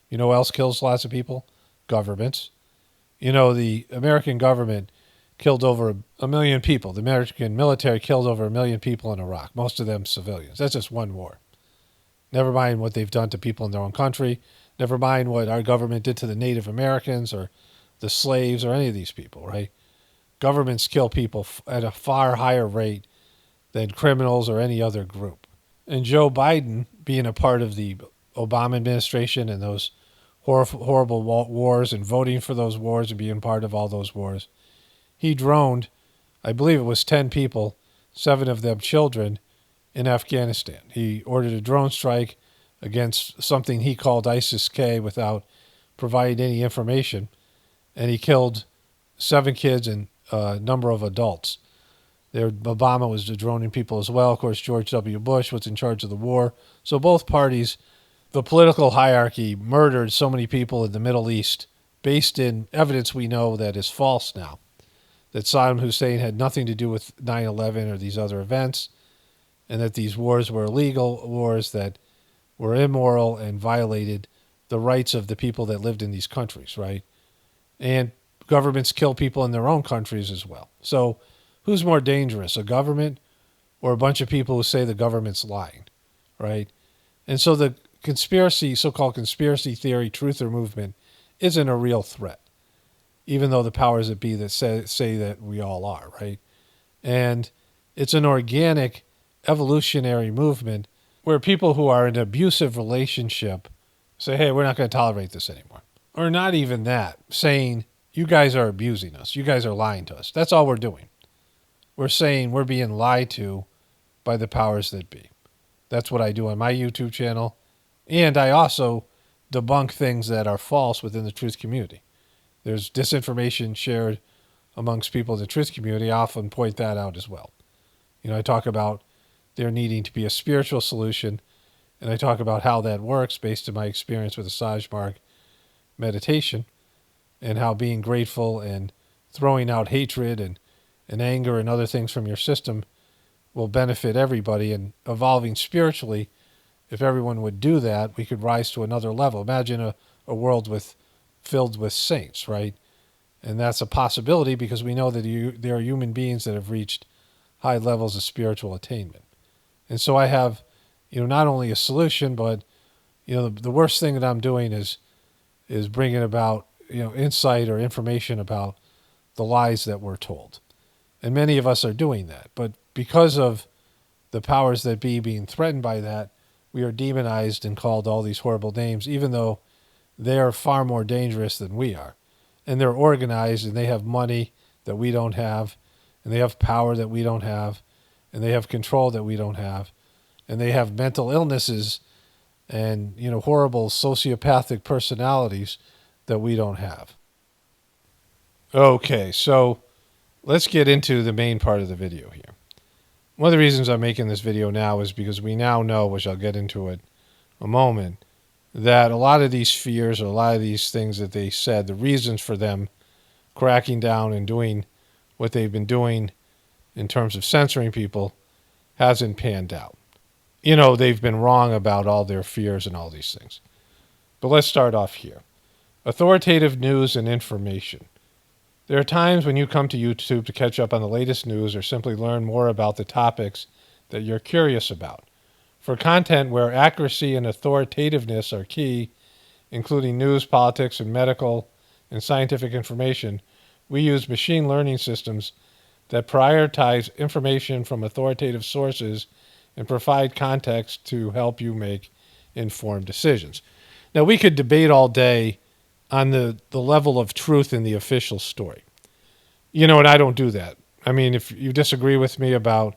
You know who else kills lots of people? Governments. The American government killed over a million people. The American military killed over 1 million people in Iraq, most of them civilians. That's just one war. Never mind what they've done to people in their own country. Never mind what our government did to the Native Americans or the slaves or any of these people, right? Governments kill people at a far higher rate than criminals or any other group. And Joe Biden, being a part of the Obama administration and those horrible wars and voting for those wars and being part of all those wars, he droned, I believe it was 10 people, 7 of them children, in Afghanistan. He ordered a drone strike against something he called ISIS-K without providing any information, and he killed 7 kids and a number of adults. Obama was droning people as well. Of course, George W. Bush was in charge of the war. So both parties, the political hierarchy, murdered so many people in the Middle East based in evidence we know that is false now, that Saddam Hussein had nothing to do with 9/11 or these other events, and that these wars were illegal wars that were immoral and violated the rights of the people that lived in these countries, right? And governments kill people in their own countries as well. So who's more dangerous, a government or a bunch of people who say the government's lying, right? And so the so-called conspiracy theory truther movement isn't a real threat, even though the powers that be that say that we all are, right? And it's an organic, evolutionary movement where people who are in an abusive relationship say, hey, we're not going to tolerate this anymore. Or not even that, saying, you guys are abusing us. You guys are lying to us. That's all we're doing. We're saying we're being lied to by the powers that be. That's what I do on my YouTube channel. And I also debunk things that are false within the truth community. There's disinformation shared amongst people in the truth community. I often point that out as well. I talk about there needing to be a spiritual solution, and I talk about how that works based on my experience with the Sajmark meditation, and how being grateful and throwing out hatred and anger and other things from your system will benefit everybody. And evolving spiritually, if everyone would do that, we could rise to another level. Imagine a world filled with saints, right? And that's a possibility because we know that there are human beings that have reached high levels of spiritual attainment. And so I have, not only a solution, but, the worst thing that I'm doing is bringing about, insight or information about the lies that we're told. And many of us are doing that. But because of the powers that be being threatened by that, we are demonized and called all these horrible names, even though they are far more dangerous than we are. And they're organized and they have money that we don't have. and they have power that we don't have, and they have control that we don't have, and they have mental illnesses and, horrible sociopathic personalities that we don't have. Okay, so let's get into the main part of the video here. One of the reasons I'm making this video now is because we now know, which I'll get into in a moment, that a lot of these fears or a lot of these things that they said, the reasons for them cracking down and doing what they've been doing in terms of censoring people hasn't panned out. They've been wrong about all their fears and all these things. But let's start off here. Authoritative news and information. There are times when you come to YouTube to catch up on the latest news or simply learn more about the topics that you're curious about. For content where accuracy and authoritativeness are key, including news, politics, and medical and scientific information, we use machine learning systems that prioritize information from authoritative sources and provide context to help you make informed decisions. Now, we could debate all day on the level of truth in the official story. And I don't do that. I mean, if you disagree with me about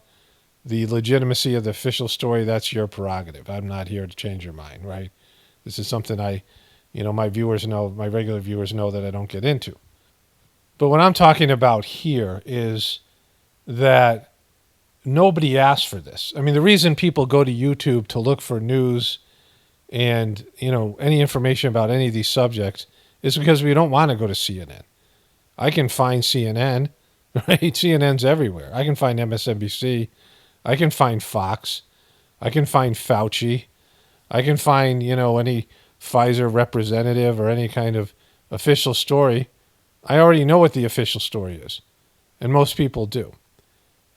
the legitimacy of the official story, that's your prerogative. I'm not here to change your mind, right? This is something my viewers know, my regular viewers know that I don't get into. But what I'm talking about here is that nobody asked for this. I mean, the reason people go to YouTube to look for news and, any information about any of these subjects is because we don't want to go to CNN. I can find CNN, right? CNN's everywhere. I can find MSNBC. I can find Fox. I can find Fauci. I can find, any Pfizer representative or any kind of official story. I already know what the official story is, and most people do.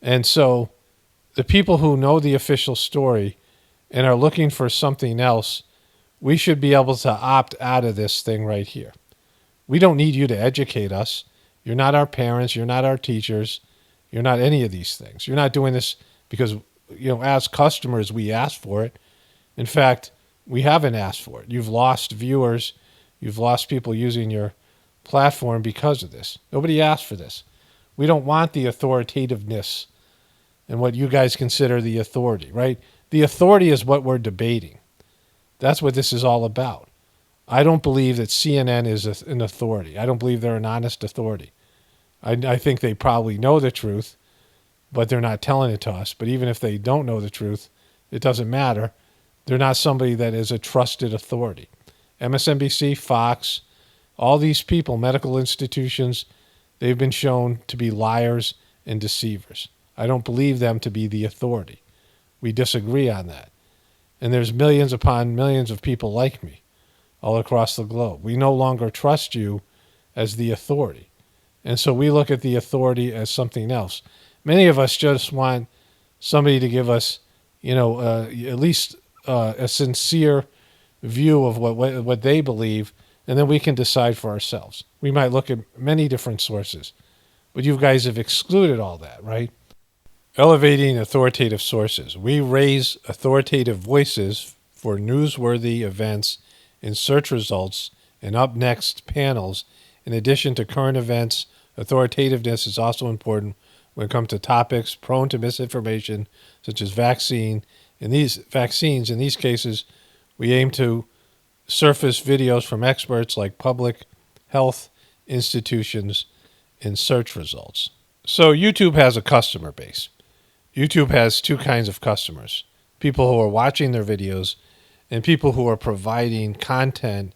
And so the people who know the official story and are looking for something else, we should be able to opt out of this thing right here. We don't need you to educate us. You're not our parents. You're not our teachers. You're not any of these things. You're not doing this because, as customers, we asked for it. In fact, we haven't asked for it. You've lost viewers. You've lost people using your platform because of this. Nobody asked for this. We don't want the authoritativeness and what you guys consider the authority, right? The authority is what we're debating. That's what this is all about. I don't believe that CNN is an authority. I don't believe they're an honest authority. I think they probably know the truth, but they're not telling it to us. But even if they don't know the truth, it doesn't matter. They're not somebody that is a trusted authority. MSNBC, Fox, all these people, medical institutions, they've been shown to be liars and deceivers. I don't believe them to be the authority. We disagree on that. And there's millions upon millions of people like me all across the globe. We no longer trust you as the authority. And so we look at the authority as something else. Many of us just want somebody to give us, at least a sincere view of what they believe, and then we can decide for ourselves. We might look at many different sources, but you guys have excluded all that, right? Elevating authoritative sources. We raise authoritative voices for newsworthy events in search results and up next panels. In addition to current events, authoritativeness is also important when it comes to topics prone to misinformation, such as vaccines. In these cases, we aim to surface videos from experts like public health institutions in search results. So YouTube has a customer base. YouTube has two kinds of customers: people who are watching their videos and people who are providing content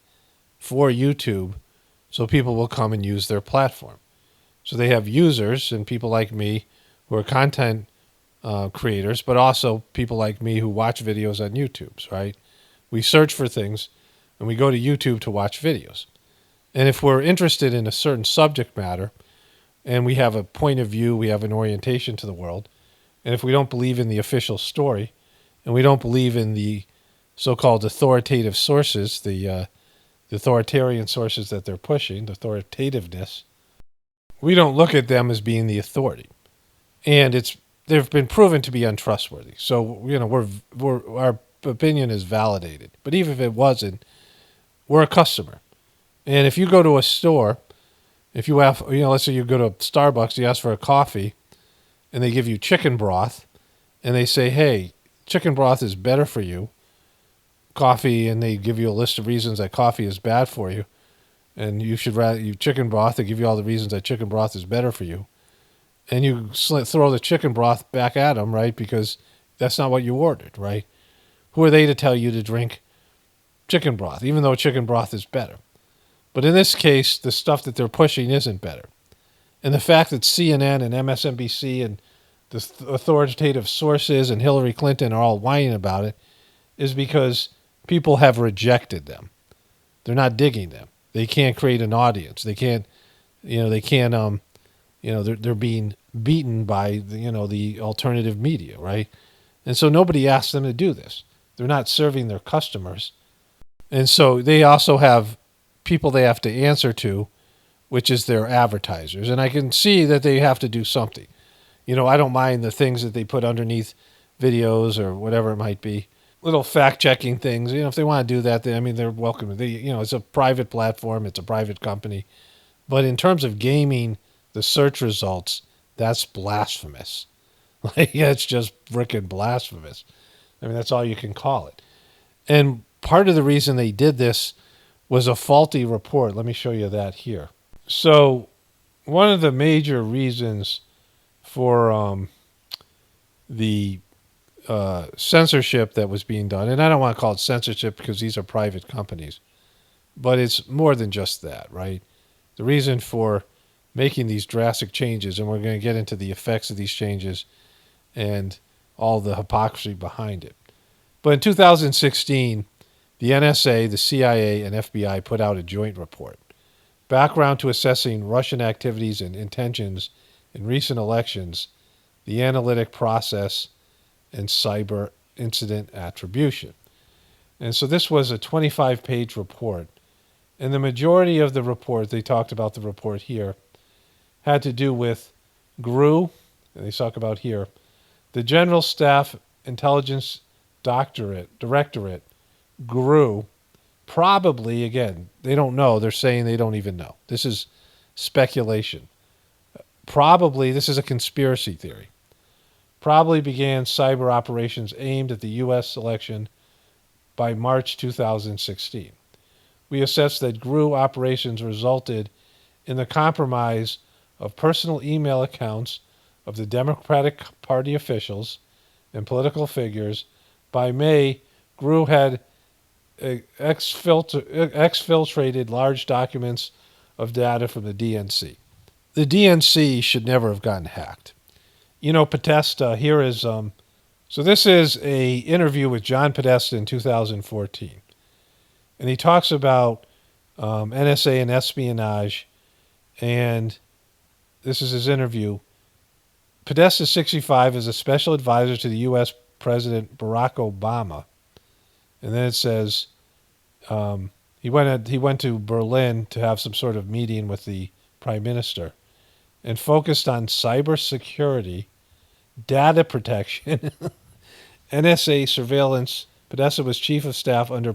for YouTube so people will come and use their platform. So they have users and people like me who are content creators, but also people like me who watch videos on YouTube, right? We search for things and we go to YouTube to watch videos. And if we're interested in a certain subject matter and we have a point of view, we have an orientation to the world, and if we don't believe in the official story and we don't believe in the so-called authoritative sources, the authoritarian sources that they're pushing, the authoritativeness, we don't look at them as being the authority. And they've been proven to be untrustworthy. So, our opinion is validated. But even if it wasn't, we're a customer. And if you go to a store, if you have, let's say you go to Starbucks, you ask for a coffee, and they give you chicken broth, and they say, hey, chicken broth is better for you. Coffee, and they give you a list of reasons that coffee is bad for you, and you should rather you chicken broth. They give you all the reasons that chicken broth is better for you, and you throw the chicken broth back at them, right? Because that's not what you ordered, right? Who are they to tell you to drink chicken broth, even though chicken broth is better? But in this case, the stuff that they're pushing isn't better. And the fact that CNN and MSNBC and the authoritative sources and Hillary Clinton are all whining about it is because people have rejected them. They're not digging them. They can't create an audience. They can't, they're being beaten by, the alternative media, right? And so nobody asks them to do this. They're not serving their customers. And so they also have people they have to answer to, which is their advertisers. And I can see that they have to do something. I don't mind the things that they put underneath videos or whatever it might be. Little fact-checking things. If they want to do that, they're welcome. It's a private platform. It's a private company. But in terms of gaming the search results, that's blasphemous. It's just freaking blasphemous. That's all you can call it. And part of the reason they did this was a faulty report. Let me show you that here. So one of the major reasons for the censorship that was being done, and I don't want to call it censorship because these are private companies, but it's more than just that, right? The reason for making these drastic changes, and we're going to get into the effects of these changes and all the hypocrisy behind it. But in 2016, the NSA, the CIA, and FBI put out a joint report, Background to Assessing Russian Activities and Intentions in Recent Elections, the Analytic Process, and Cyber Incident Attribution. And so this was a 25-page report. And the majority of the report, they talked about the report here, had to do with GRU, and they talk about here, the General Staff Intelligence Directorate, GRU, probably, again, they don't know. They're saying they don't even know. This is speculation. Probably, this is a conspiracy theory. Probably began cyber operations aimed at the U.S. election by March 2016. We assess that GRU operations resulted in the compromise of personal email accounts of the Democratic Party officials and political figures. By May, GRU had exfiltrated large documents of data from the DNC. The DNC should never have gotten hacked. Podesta, here is, so this is a interview with John Podesta in 2014. And he talks about NSA and espionage, and this is his interview. Podesta, 65, is a special advisor to the U.S. President Barack Obama. And then it says he went to Berlin to have some sort of meeting with the prime minister and focused on cybersecurity, data protection, NSA surveillance. Podesta was chief of staff under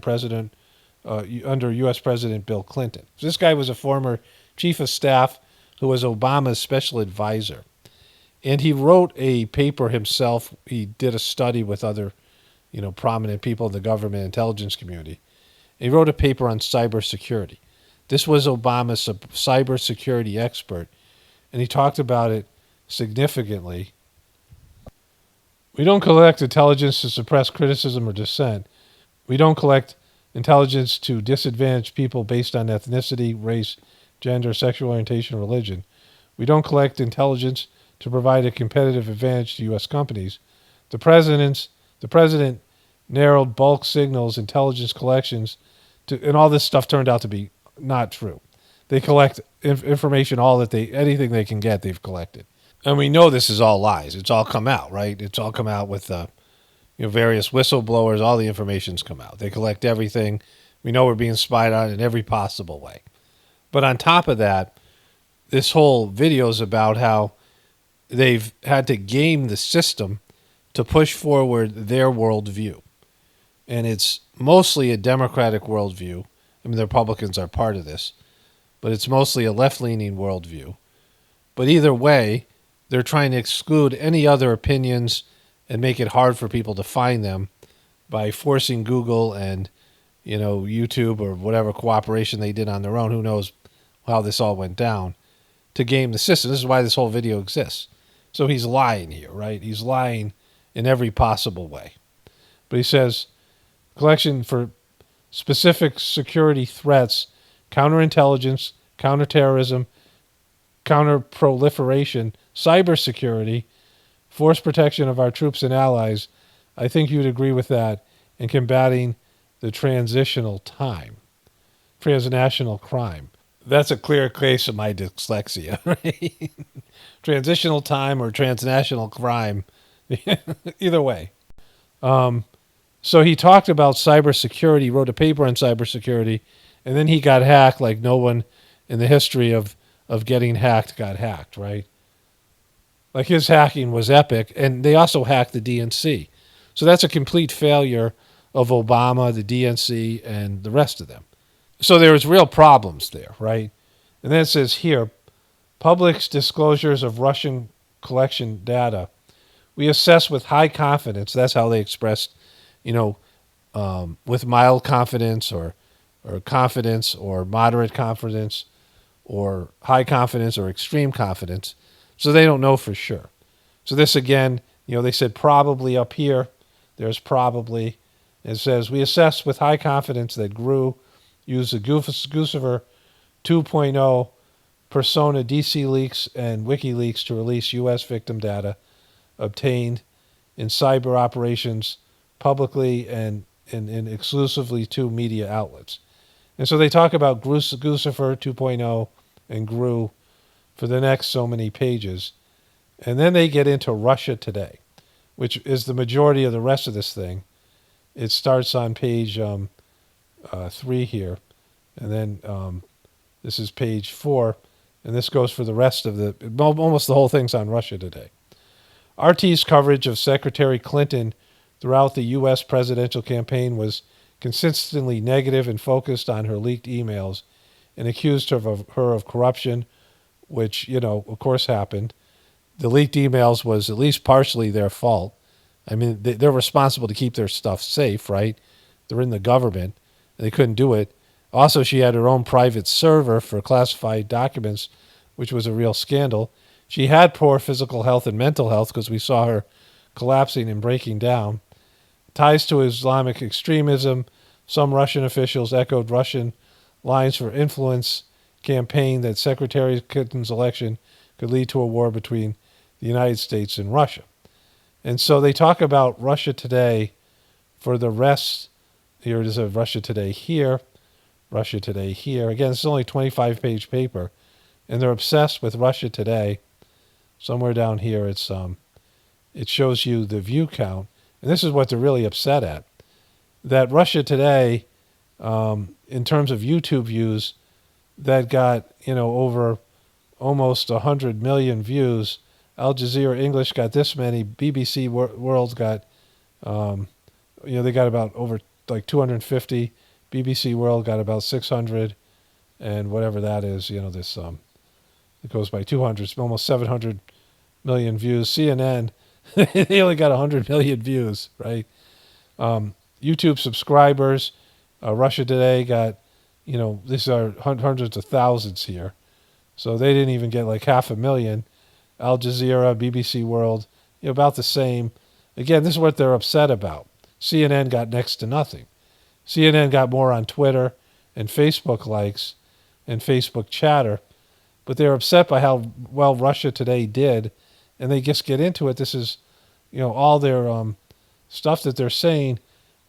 U.S. President Bill Clinton. So this guy was a former chief of staff who was Obama's special advisor. And he wrote a paper himself. He did a study with other, prominent people in the government intelligence community. And he wrote a paper on cybersecurity. This was Obama's cybersecurity expert, and he talked about it significantly. We don't collect intelligence to suppress criticism or dissent. We don't collect intelligence to disadvantage people based on ethnicity, race, gender, sexual orientation, or religion. We don't collect intelligence to provide a competitive advantage to U.S. companies. The president narrowed bulk signals intelligence collections and all this stuff turned out to be not true. They collect information, anything they can get, they've collected. And we know this is all lies. It's all come out, right? It's all come out with various whistleblowers. All the information's come out. They collect everything. We know we're being spied on in every possible way. But on top of that, this whole video is about how they've had to game the system to push forward their worldview. And it's mostly a Democratic worldview. The Republicans are part of this. But it's mostly a left-leaning worldview. But either way, they're trying to exclude any other opinions and make it hard for people to find them by forcing Google and, YouTube or whatever cooperation they did on their own. Who knows how this all went down to game the system. This is why this whole video exists. So he's lying here, right? He's lying in every possible way. But he says, collection for specific security threats, counterintelligence, counterterrorism, counterproliferation, cybersecurity, force protection of our troops and allies. I think you'd agree with that. In combating the transnational crime. That's a clear case of my dyslexia, right? Transitional time or transnational crime. Either way. So he talked about cybersecurity, wrote a paper on cybersecurity, and then he got hacked like no one in the history of getting hacked got hacked, right? Like his hacking was epic, and they also hacked the DNC. So that's a complete failure of Obama, the DNC, and the rest of them. So there was real problems there, right? And then it says here, public's disclosures of Russian collection data. We assess with high confidence. That's how they expressed, with mild confidence or confidence or moderate confidence or high confidence or extreme confidence. So they don't know for sure. So this again, they said probably up here. There's probably. It says, we assess with high confidence that GRU used the Guccifer 2.0 persona DC leaks and WikiLeaks to release U.S. victim data obtained in cyber operations publicly and exclusively to media outlets. And so they talk about Guccifer 2.0 and GRU for the next so many pages. And then they get into Russia Today, which is the majority of the rest of this thing. It starts on page 3 here, and then this is page 4, and this goes for the rest of almost the whole thing's on Russia Today. RT's coverage of Secretary Clinton throughout the U.S. presidential campaign was consistently negative and focused on her leaked emails and accused her of corruption, which, of course happened. The leaked emails was at least partially their fault. I mean, they're responsible to keep their stuff safe, right? They're in the government, and they couldn't do it. Also, she had her own private server for classified documents, which was a real scandal. She had poor physical health and mental health because we saw her collapsing and breaking down. Ties to Islamic extremism. Some Russian officials echoed Russian lines for influence campaign that Secretary Clinton's election could lead to a war between the United States and Russia. And so they talk about Russia Today for the rest. Here it is, Russia Today here, Russia Today here. Again, it's only a 25-page paper, and they're obsessed with Russia Today. Somewhere down here, it shows you the view count, and this is what they're really upset at. That Russia Today, in terms of YouTube views, that got over almost 100 million views. Al Jazeera English got this many. BBC World got, they got about over like 250. BBC World got about 600, and whatever that is, this it goes by 200. It's almost 700 million views. CNN, they only got 100 million views, right? YouTube subscribers, Russia Today got, these are hundreds of thousands here, so they didn't even get like 500,000. Al Jazeera, BBC World, about the same. Again, this is what they're upset about. CNN got next to nothing. CNN got more on Twitter and Facebook likes and Facebook chatter, but they're upset by how well Russia Today did, and they just get into it. This is, all their stuff that they're saying,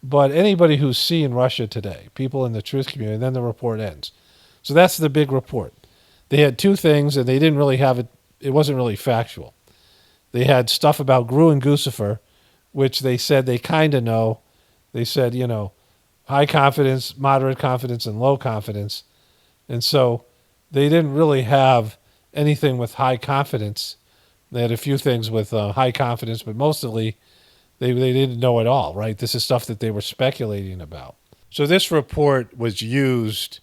but anybody who's seeing Russia Today, people in the truth community, and then the report ends. So that's the big report. They had two things, and they didn't really have it. It wasn't really factual. They had stuff about GRU and Guccifer, which they said they kind of know. They said, high confidence, moderate confidence, and low confidence. And so they didn't really have anything with high confidence. They had a few things with high confidence, but mostly they didn't know at all, right? This is stuff that they were speculating about. So this report was used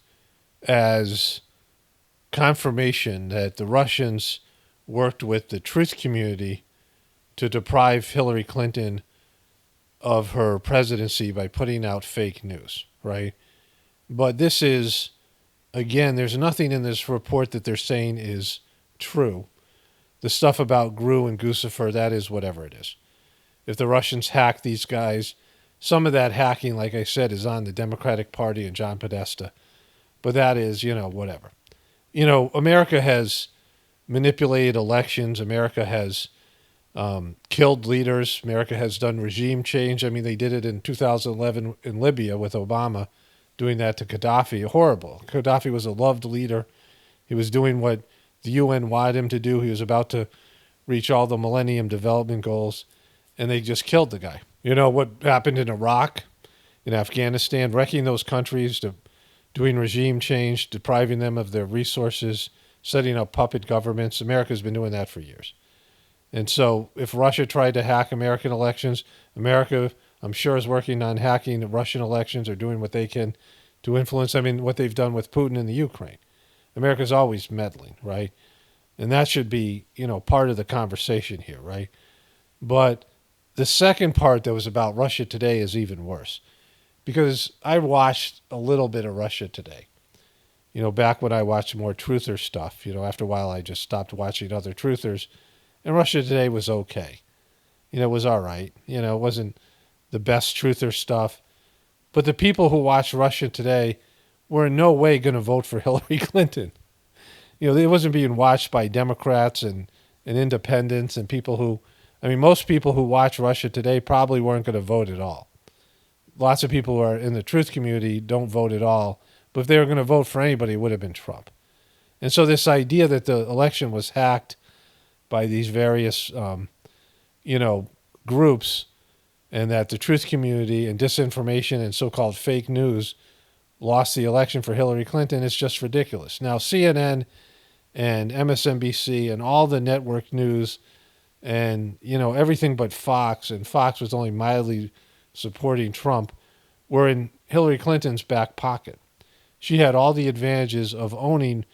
as confirmation that the Russians worked with the truth community to deprive Hillary Clinton of her presidency by putting out fake news, right? But this is, again, there's nothing in this report that they're saying is true. The stuff about GRU and Guccifer, that is whatever it is. If the Russians hack these guys, some of that hacking, like I said, is on the Democratic Party and John Podesta. But that is, whatever. America has manipulated elections. America has killed leaders. America has done regime change. I mean, they did it in 2011 in Libya with Obama, doing that to Gaddafi. Horrible. Gaddafi was a loved leader. He was doing what the UN wanted him to do. He was about to reach all the Millennium Development Goals, and they just killed the guy. You know what happened in Iraq, in Afghanistan, wrecking those countries, doing regime change, depriving them of their resources, setting up puppet governments. America's been doing that for years. And so if Russia tried to hack American elections, America, I'm sure, is working on hacking the Russian elections or doing what they can to influence, what they've done with Putin in the Ukraine. America's always meddling, right? And that should be, part of the conversation here, right? But the second part that was about Russia Today is even worse, because I watched a little bit of Russia Today. Back when I watched more truther stuff, after a while I just stopped watching other truthers, and Russia Today was okay. It was all right. It wasn't the best truther stuff. But the people who watched Russia Today were in no way going to vote for Hillary Clinton. It wasn't being watched by Democrats and independents and people who, most people who watch Russia Today probably weren't going to vote at all. Lots of people who are in the truth community don't vote at all. But if they were going to vote for anybody, it would have been Trump. And so this idea that the election was hacked by these various, groups, and that the truth community and disinformation and so-called fake news lost the election for Hillary Clinton, is just ridiculous. Now, CNN and MSNBC and all the network news and, everything but Fox, and Fox was only mildly supporting Trump, were in Hillary Clinton's back pocket. She had all the advantages of owning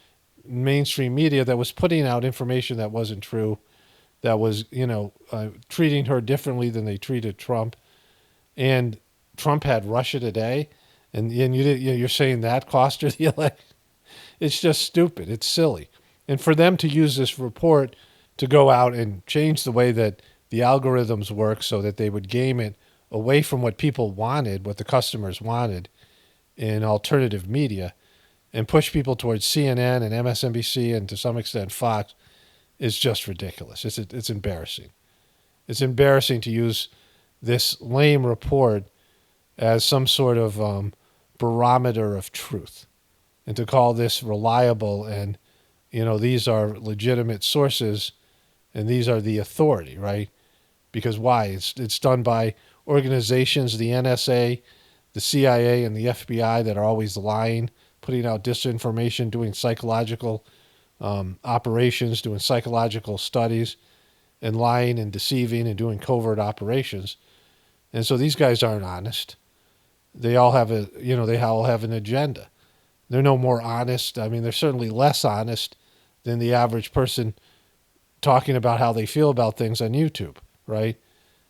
mainstream media that was putting out information that wasn't true, that was, treating her differently than they treated Trump. And Trump had Russia Today, and you're saying that cost her the election? It's just stupid. It's silly. And for them to use this report to go out and change the way that the algorithms work so that they would game it away from what people wanted, what the customers wanted in alternative media, and push people towards CNN and MSNBC and to some extent Fox, is just ridiculous. It's embarrassing. It's embarrassing to use this lame report as some sort of barometer of truth, and to call this reliable and, these are legitimate sources and these are the authority, right? Because why? It's done by organizations, the NSA, the CIA, and the FBI, that are always lying, putting out disinformation, doing psychological operations, doing psychological studies, and lying and deceiving and doing covert operations. And so these guys aren't honest. They all have they all have an agenda. They're no more honest. They're certainly less honest than the average person talking about how they feel about things on YouTube, right?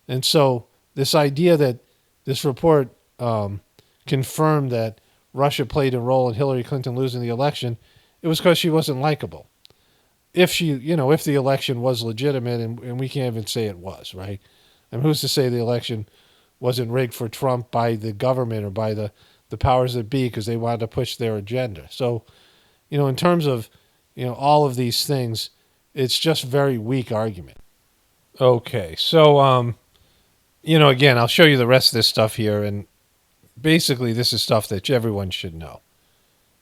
And so this idea that this report confirmed that Russia played a role in Hillary Clinton losing the election, it was because she wasn't likable. If if the election was legitimate, and we can't even say it was, right? Who's to say the election wasn't rigged for Trump by the government or by the powers that be because they wanted to push their agenda? So, in terms of, all of these things, it's just very weak argument. Okay, so, again, I'll show you the rest of this stuff here, and basically this is stuff that everyone should know,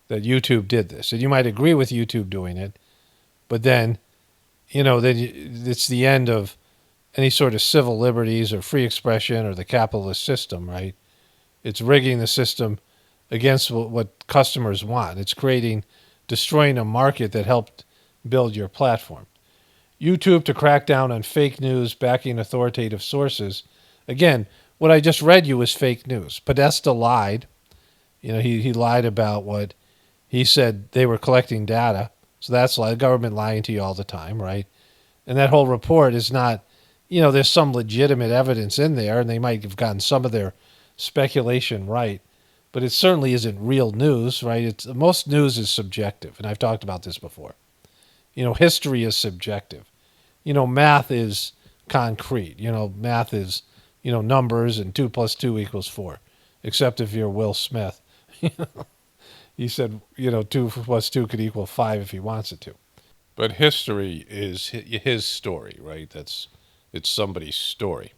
that YouTube did this. And you might agree with YouTube doing it, but then, it's the end of any sort of civil liberties or free expression or the capitalist system, right? It's rigging the system against what customers want. It's destroying a market that helped build your platform. YouTube to crack down on fake news backing authoritative sources. Again, what I just read you is fake news. Podesta lied. He lied about what he said they were collecting data. So that's the government lying to you all the time, right? And that whole report is not, there's some legitimate evidence in there, and they might have gotten some of their speculation right, but it certainly isn't real news, right? Most news is subjective, and I've talked about this before. History is subjective. Math is concrete. Math is, numbers, and 2 + 2 = 4, except if you're Will Smith. He said, 2 + 2 could equal 5 if he wants it to. But history is his story, right? It's somebody's story.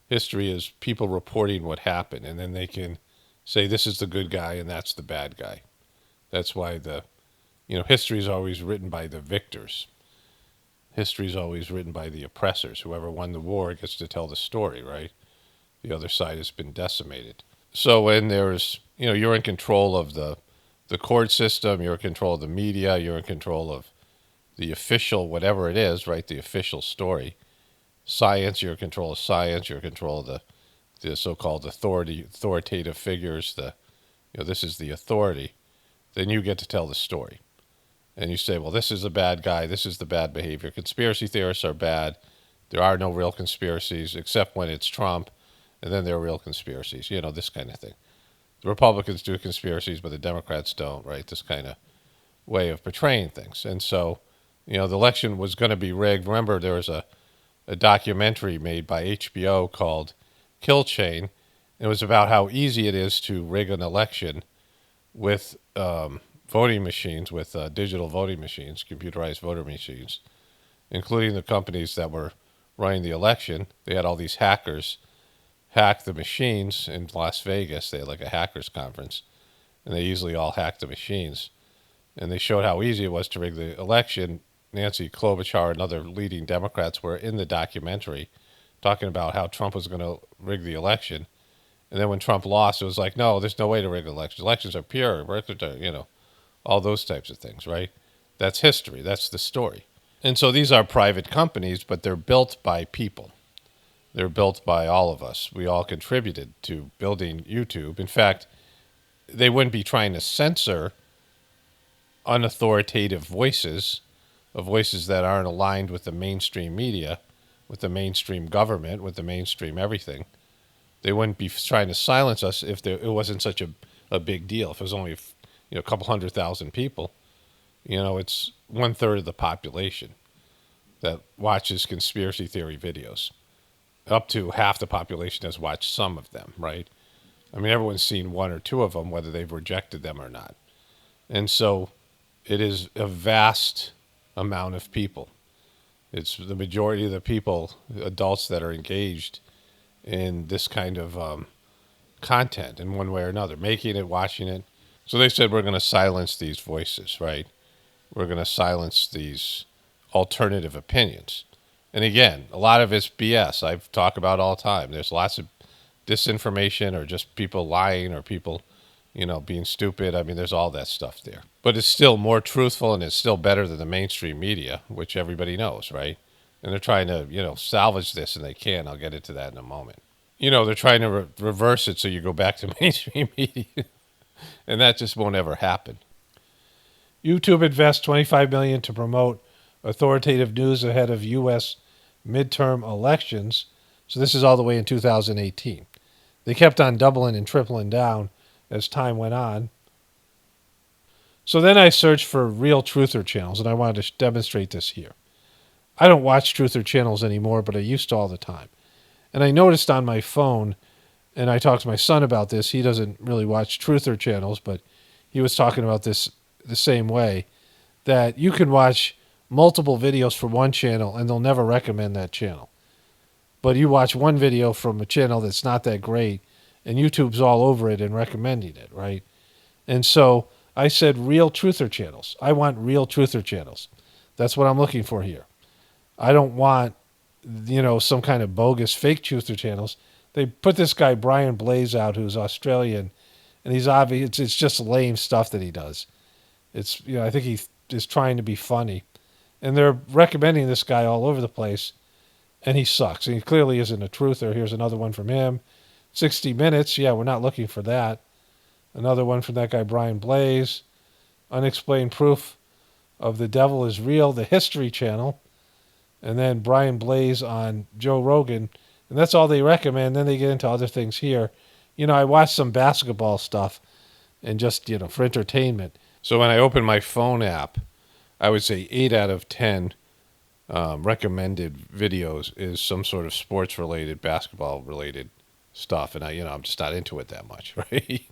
History is people reporting what happened, and then they can say this is the good guy and that's the bad guy. That's why history is always written by the victors. History is always written by the oppressors. Whoever won the war gets to tell the story, right? The other side has been decimated. So when there's, you're in control of the court system, you're in control of the media, you're in control of the official, whatever it is, right? The official story. Science, you're in control of science, you're in control of the so-called authoritative figures, this is the authority. Then you get to tell the story. And you say, well, this is the bad guy, this is the bad behavior. Conspiracy theorists are bad. There are no real conspiracies except when it's Trump, and then there are real conspiracies, this kind of thing. The Republicans do conspiracies, but the Democrats don't, right? This kind of way of portraying things. And so, the election was going to be rigged. Remember, there was a documentary made by HBO called Kill Chain. It was about how easy it is to rig an election with voting machines, with digital voting machines, computerized voter machines, including the companies that were running the election. They had all these hackers hack the machines in Las Vegas. They had like a hackers conference, and they easily all hacked the machines. And they showed how easy it was to rig the election. Nancy Klobuchar and other leading Democrats were in the documentary talking about how Trump was going to rig the election. And then when Trump lost, it was like, no, there's no way to rig elections. Elections are pure, all those types of things, right? That's history. That's the story. And so these are private companies, but they're built by people. They're built by all of us. We all contributed to building YouTube. In fact, they wouldn't be trying to censor unauthoritative voices, voices that aren't aligned with the mainstream media, with the mainstream government, with the mainstream everything. They wouldn't be trying to silence us if it wasn't such a big deal. If it was only a couple 100,000 people, it's 1/3 of the population that watches conspiracy theory videos. Up to half the population has watched some of them, right? I mean, everyone's seen one or two of them, whether they've rejected them or not. And so it is a vast amount of people. It's the majority of the people, adults, that are engaged in this kind of content in one way or another, making it, watching it. So they said, we're going to silence these voices, right? We're going to silence these alternative opinions. And again, a lot of it's BS. I've talked about all the time. There's lots of disinformation or just people lying or people, being stupid. I mean, there's all that stuff there. But it's still more truthful and it's still better than the mainstream media, which everybody knows, right? And they're trying to, salvage this, and they can. I'll get into that in a moment. They're trying to reverse it so you go back to mainstream media. And that just won't ever happen. YouTube invests $25 million to promote authoritative news ahead of U.S. midterm elections. So this is all the way in 2018. They kept on doubling and tripling down as time went on. So then I searched for real truther channels, and I wanted to demonstrate this here. I don't watch truther channels anymore, but I used to all the time. And I noticed on my phone, and I talked to my son about this, he doesn't really watch truther channels, but he was talking about this the same way, that you can watch multiple videos from one channel and they'll never recommend that channel. But you watch one video from a channel that's not that great and YouTube's all over it and recommending it, right? And so I said real truther channels. I want real truther channels. That's what I'm looking for here. I don't want, some kind of bogus fake truther channels. They put this guy Brian Blaze out, who's Australian, and he's obvious. It's just lame stuff that he does. It's, I think he is trying to be funny. And they're recommending this guy all over the place, and he sucks. And he clearly isn't a truther. Here's another one from him. 60 Minutes. Yeah, we're not looking for that. Another one from that guy Brian Blaze. Unexplained Proof of the Devil is Real. The History Channel. and then Brian Blaze on Joe Rogan, and that's all they recommend. Then they get into other things here. I watch some basketball stuff and just, for entertainment. So when I open my phone app, I would say 8 out of 10 recommended videos is some sort of sports related, basketball related stuff. And I'm just not into it that much, right?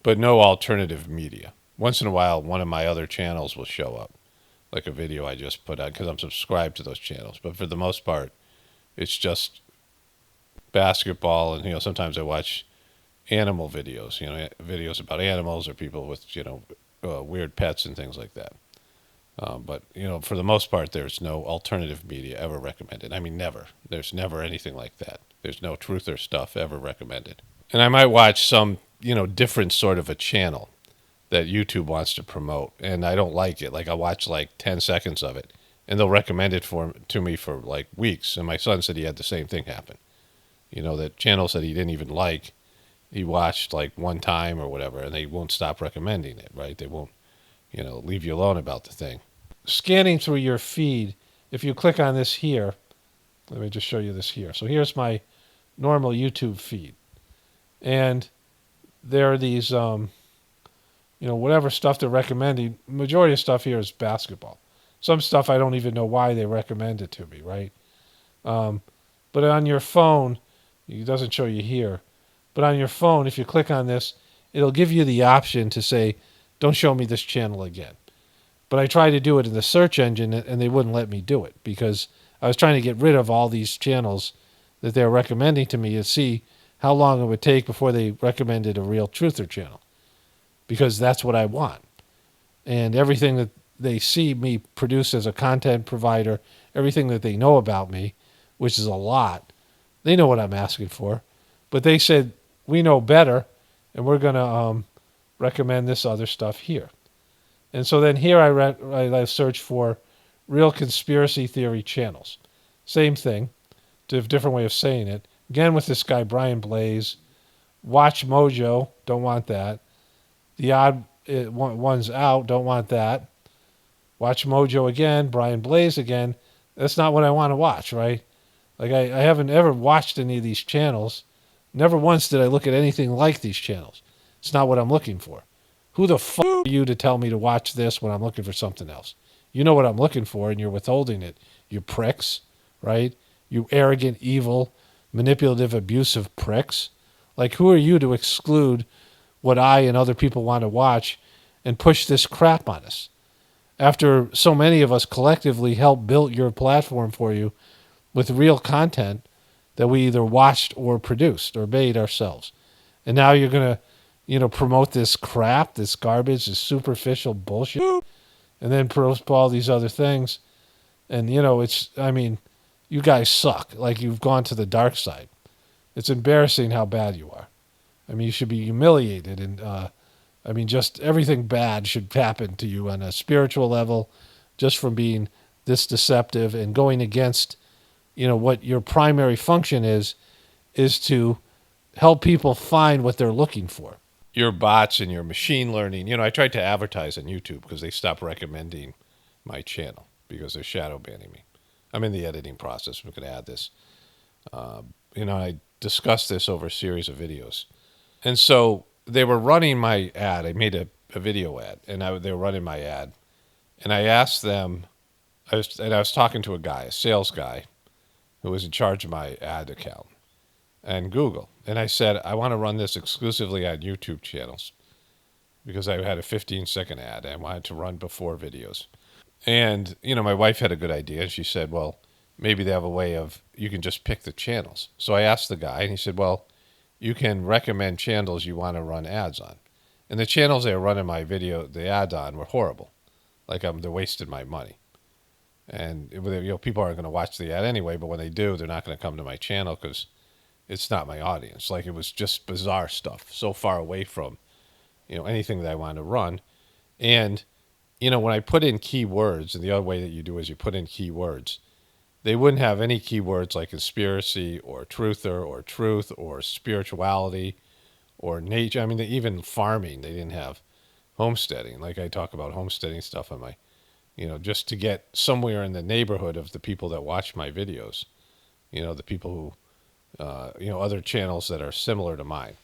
But no alternative media. Once in a while, one of my other channels will show up, like a video I just put out because I'm subscribed to those channels. But for the most part, it's just basketball. And, sometimes I watch animal videos, videos about animals or people with, weird pets and things like that. But, for the most part, there's no alternative media ever recommended. I mean, never. There's never anything like that. There's no truther stuff ever recommended. And I might watch some, different sort of a channel that YouTube wants to promote, and I don't like it. Like, I'll watch like 10 seconds of it, and they'll recommend it to me for like weeks. And my son said he had the same thing happen. That channels that he didn't even like, he watched like one time or whatever, and they won't stop recommending it, right? They won't, leave you alone about the thing. Scanning through your feed, if you click on this here, let me just show you this here. So here's my normal YouTube feed. And there are these, whatever stuff they're recommending. Majority of stuff here is basketball. Some stuff I don't even know why they recommend it to me, right? But on your phone, it doesn't show you here. But on your phone, if you click on this, it'll give you the option to say, don't show me this channel again. But I tried to do it in the search engine, and they wouldn't let me do it because I was trying to get rid of all these channels that they're recommending to me to see how long it would take before they recommended a real truther channel, because that's what I want. And everything that they see me produce as a content provider, everything that they know about me, which is a lot, they know what I'm asking for. But they said, we know better, and we're going to recommend this other stuff here. And so then here I search for real conspiracy theory channels. Same thing, to a different way of saying it. Again with this guy, Brian Blaze. Watch Mojo, don't want that. The odd one's out, don't want that. Watch Mojo again, Brian Blaze again. That's not what I want to watch, right? Like I haven't ever watched any of these channels. Never once did I look at anything like these channels. It's not what I'm looking for. Who the fuck are you to tell me to watch this when I'm looking for something else? You know what I'm looking for, and you're withholding it. You pricks, right? You arrogant, evil, manipulative, abusive pricks. Like, who are you to exclude what I and other people want to watch and push this crap on us? After so many of us collectively helped build your platform for you with real content that we either watched or produced or made ourselves. And now you're going to, promote this crap, this garbage, this superficial bullshit, and then post all these other things. And, you guys suck. Like, you've gone to the dark side. It's embarrassing how bad you are. You should be humiliated. And, just everything bad should happen to you on a spiritual level just from being this deceptive and going against, what your primary function is to help people find what they're looking for. Your bots and your machine learning. I tried to advertise on YouTube because they stopped recommending my channel because they're shadow banning me. I'm in the editing process. We're going to add this. I discussed this over a series of videos. And so they were running my ad. I made a video ad, and they were running my ad. And I asked them, I was talking to a sales guy, who was in charge of my ad account and Google. And I said, I want to run this exclusively on YouTube channels because I had a 15-second ad I wanted to run before videos. And, my wife had a good idea. And she said, well, maybe they have a way of, you can just pick the channels. So I asked the guy, and he said, well, you can recommend channels you want to run ads on. And the channels they were running the ad on were horrible. Like, they're wasting my money. And, people aren't going to watch the ad anyway, but when they do, they're not going to come to my channel because it's not my audience. Like, it was just bizarre stuff, so far away from, anything that I want to run. And, when I put in keywords, and the other way that you do is you put in keywords, they wouldn't have any keywords like conspiracy or truther or truth or spirituality or nature. Even farming, they didn't have homesteading. Like, I talk about homesteading stuff on my, just to get somewhere in the neighborhood of the people that watch my videos, the people who, other channels that are similar to mine.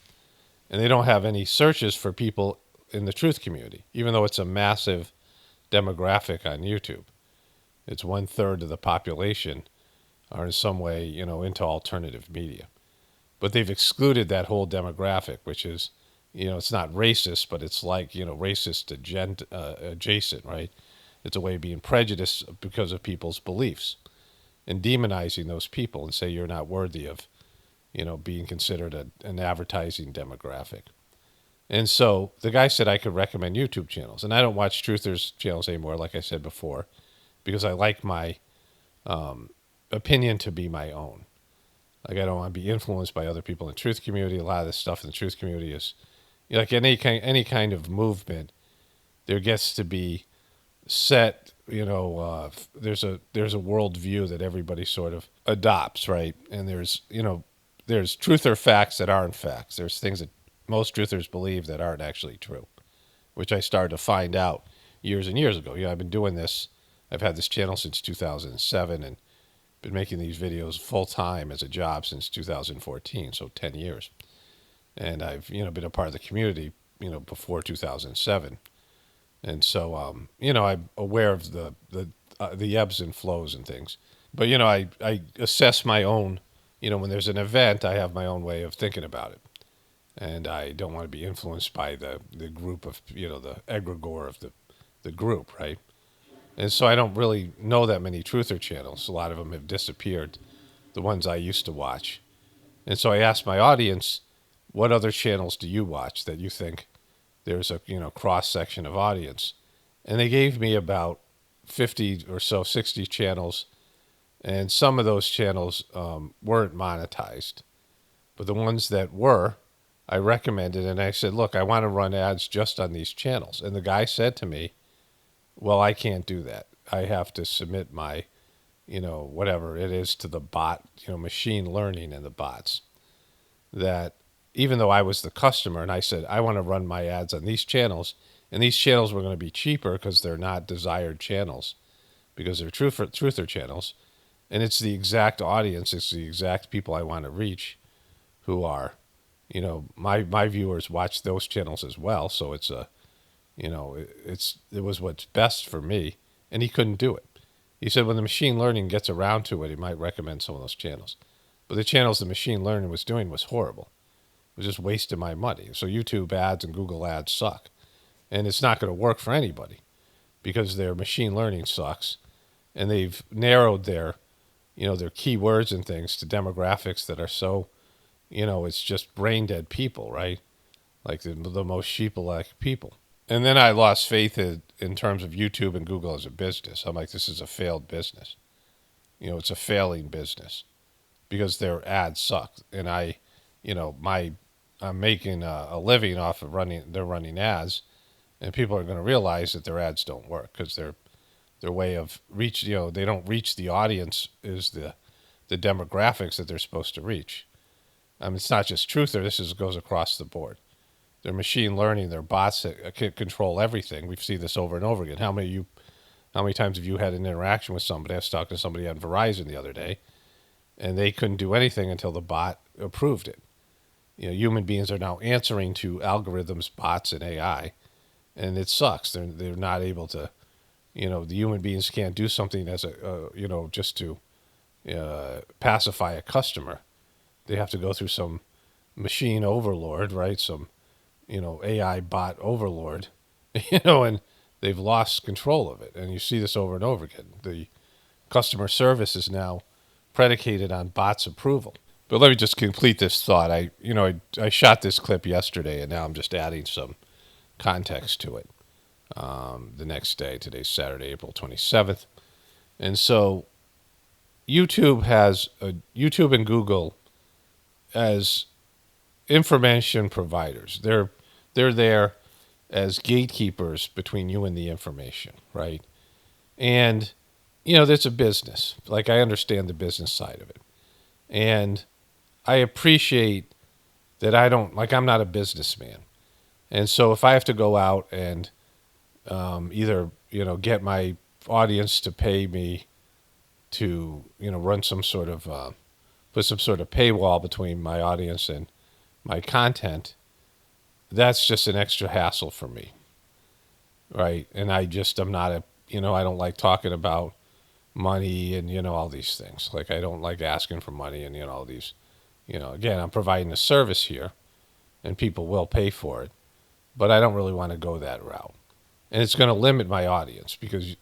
And they don't have any searches for people in the truth community, even though it's a massive demographic on YouTube. It's 1/3 of the population are in some way, into alternative media. But they've excluded that whole demographic, which is, it's not racist, but it's like, racist adjacent, right? It's a way of being prejudiced because of people's beliefs and demonizing those people and say you're not worthy of, being considered an advertising demographic. And so the guy said I could recommend YouTube channels. And I don't watch truthers channels anymore, like I said before, because I like my opinion to be my own. Like I don't want to be influenced by other people in the truth community. A lot of this stuff in the truth community is, like any kind of movement, there gets to be set, there's a worldview that everybody sort of adopts, right? And there's truth or facts that aren't facts. There's things that most truthers believe that aren't actually true, which I started to find out years and years ago. I've been doing this. I've had this channel since 2007 and been making these videos full time as a job since 2014, so 10 years. And I've, been a part of the community, before 2007. And so, I'm aware of the ebbs and flows and things. But, I assess my own, when there's an event, I have my own way of thinking about it. And I don't want to be influenced by the group of, the egregore of the group, right? And so I don't really know that many truther channels. A lot of them have disappeared, the ones I used to watch. And so I asked my audience, what other channels do you watch that you think there's a cross-section of audience? And they gave me about 50 or so, 60 channels. And some of those channels weren't monetized. But the ones that were, I recommended. And I said, look, I want to run ads just on these channels. And the guy said to me, well, I can't do that. I have to submit my, whatever it is to the bot, machine learning and the bots. That even though I was the customer and I said, I want to run my ads on these channels, and these channels were going to be cheaper because they're not desired channels, because they're truther channels. And it's the exact audience, it's the exact people I want to reach who are, my viewers watch those channels as well. So it's it was what's best for me, and he couldn't do it. He said when the machine learning gets around to it, he might recommend some of those channels. But the channels the machine learning was doing was horrible. It was just wasting my money. So YouTube ads and Google ads suck. And it's not going to work for anybody because their machine learning sucks. And they've narrowed their keywords and things to demographics that are so, it's just brain dead people, right? Like the most sheeple-like people. And then I lost faith in terms of YouTube and Google as a business. I'm like, this is a failed business. It's a failing business because their ads suck. And I'm making a living off of running ads, and people are going to realize that their ads don't work because their way of reach, they don't reach the audience is the demographics that they're supposed to reach. It's not just truther. This goes across the board. Their machine learning, their bots that can control everything. We've seen this over and over again. How many times have you had an interaction with somebody? I was talking to somebody on Verizon the other day, and they couldn't do anything until the bot approved it. Human beings are now answering to algorithms, bots, and AI, and it sucks. They're not able to, the human beings can't do something as just to pacify a customer. They have to go through some machine overlord, right? Some AI bot overlord, and they've lost control of it. And you see this over and over again. The customer service is now predicated on bots' approval. But let me just complete this thought. I shot this clip yesterday, and now I'm just adding some context to it. The next day, today's Saturday, April 27th. And so YouTube and Google as information providers. They're there as gatekeepers between you and the information, right? And, there's a business. Like, I understand the business side of it. And I appreciate that I'm not a businessman. And so if I have to go out and either, get my audience to pay me to, run some sort of, put some sort of paywall between my audience and my content, that's just an extra hassle for me, right? And I'm not I don't like talking about money and, all these things. Like, I don't like asking for money and, all these, again, I'm providing a service here and people will pay for it, but I don't really want to go that route. And it's going to limit my audience because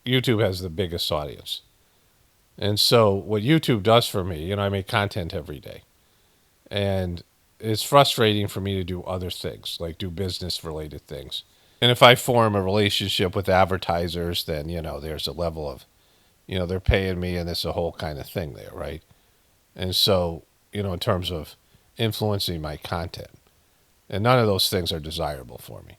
YouTube has the biggest audience. And so what YouTube does for me, I make content every day. And it's frustrating for me to do other things, like do business related things. And if I form a relationship with advertisers, then, there's a level of, they're paying me and it's a whole kind of thing there, right? And so, in terms of influencing my content, and none of those things are desirable for me.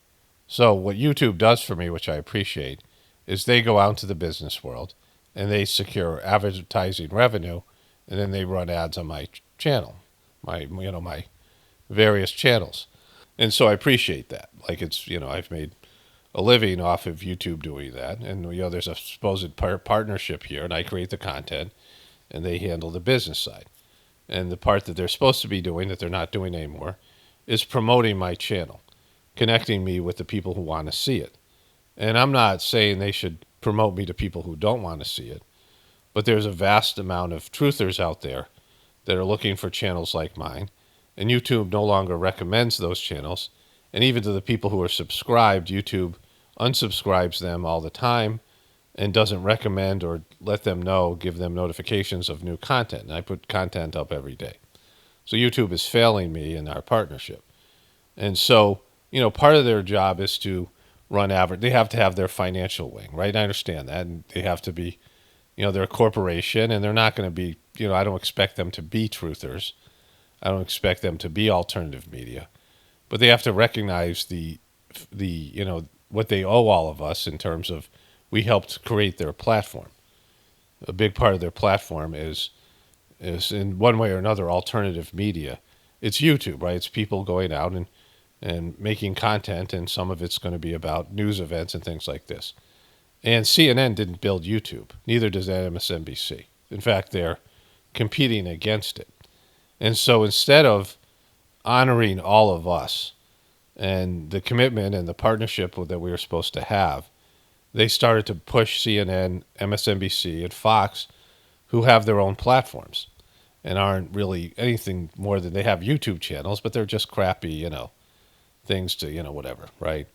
So what YouTube does for me, which I appreciate, is they go out into the business world and they secure advertising revenue, and then they run ads on my channel, my various channels. And so I appreciate that. Like, it's, I've made a living off of YouTube doing that. And, there's a supposed partnership here, and I create the content and they handle the business side. And the part that they're supposed to be doing that they're not doing anymore is promoting my channel, connecting me with the people who want to see it. And I'm not saying they should promote me to people who don't want to see it, but there's a vast amount of truthers out there that are looking for channels like mine, and YouTube no longer recommends those channels. And even to the people who are subscribed, YouTube unsubscribes them all the time and doesn't recommend or let them know, give them notifications of new content. And I put content up every day. So YouTube is failing me in our partnership. And so, part of their job is to run they have to have their financial wing, right? I understand that. And they have to be, they're a corporation, and they're not going to be, I don't expect them to be truthers. I don't expect them to be alternative media. But they have to recognize the what they owe all of us in terms of we helped create their platform. A big part of their platform is in one way or another alternative media. It's YouTube, right? It's people going out and making content, and some of it's going to be about news events and things like this. And CNN didn't build YouTube. Neither does MSNBC. In fact, they're competing against it. And so instead of honoring all of us and the commitment and the partnership that we were supposed to have, they started to push CNN, MSNBC, and Fox, who have their own platforms and aren't really anything more than they have YouTube channels, but they're just crappy, things to, whatever, right?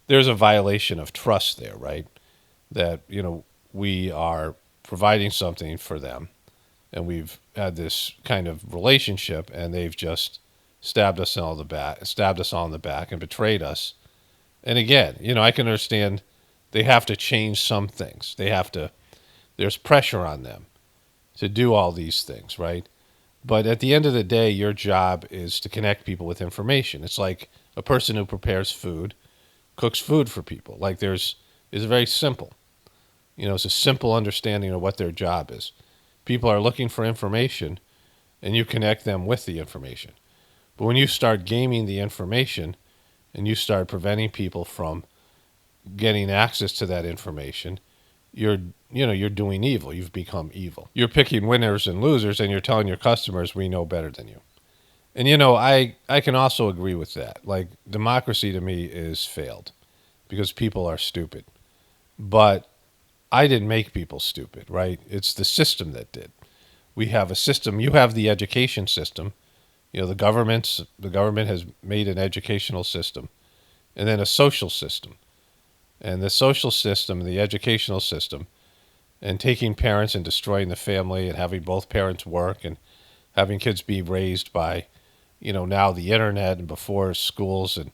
There's a violation of trust there, right? That, we are providing something for them, and we've had this kind of relationship, and they've just stabbed us all in the back and betrayed us. And again, I can understand they have to change some things. There's pressure on them to do all these things, right? But at the end of the day, your job is to connect people with information. It's like a person who prepares food, cooks food for people. Like, it's very simple. It's a simple understanding of what their job is. People are looking for information, and you connect them with the information. But when you start gaming the information and you start preventing people from getting access to that information, you're doing evil. You've become evil. You're picking winners and losers, and you're telling your customers, we know better than you. And, I can also agree with that. Like, democracy to me is failed because people are stupid. But I didn't make people stupid, right? It's the system that did. We have a system. You have the education system. The government has made an educational system, and then a social system. And the social system, the educational system, and taking parents and destroying the family and having both parents work and having kids be raised by, now the internet and before schools and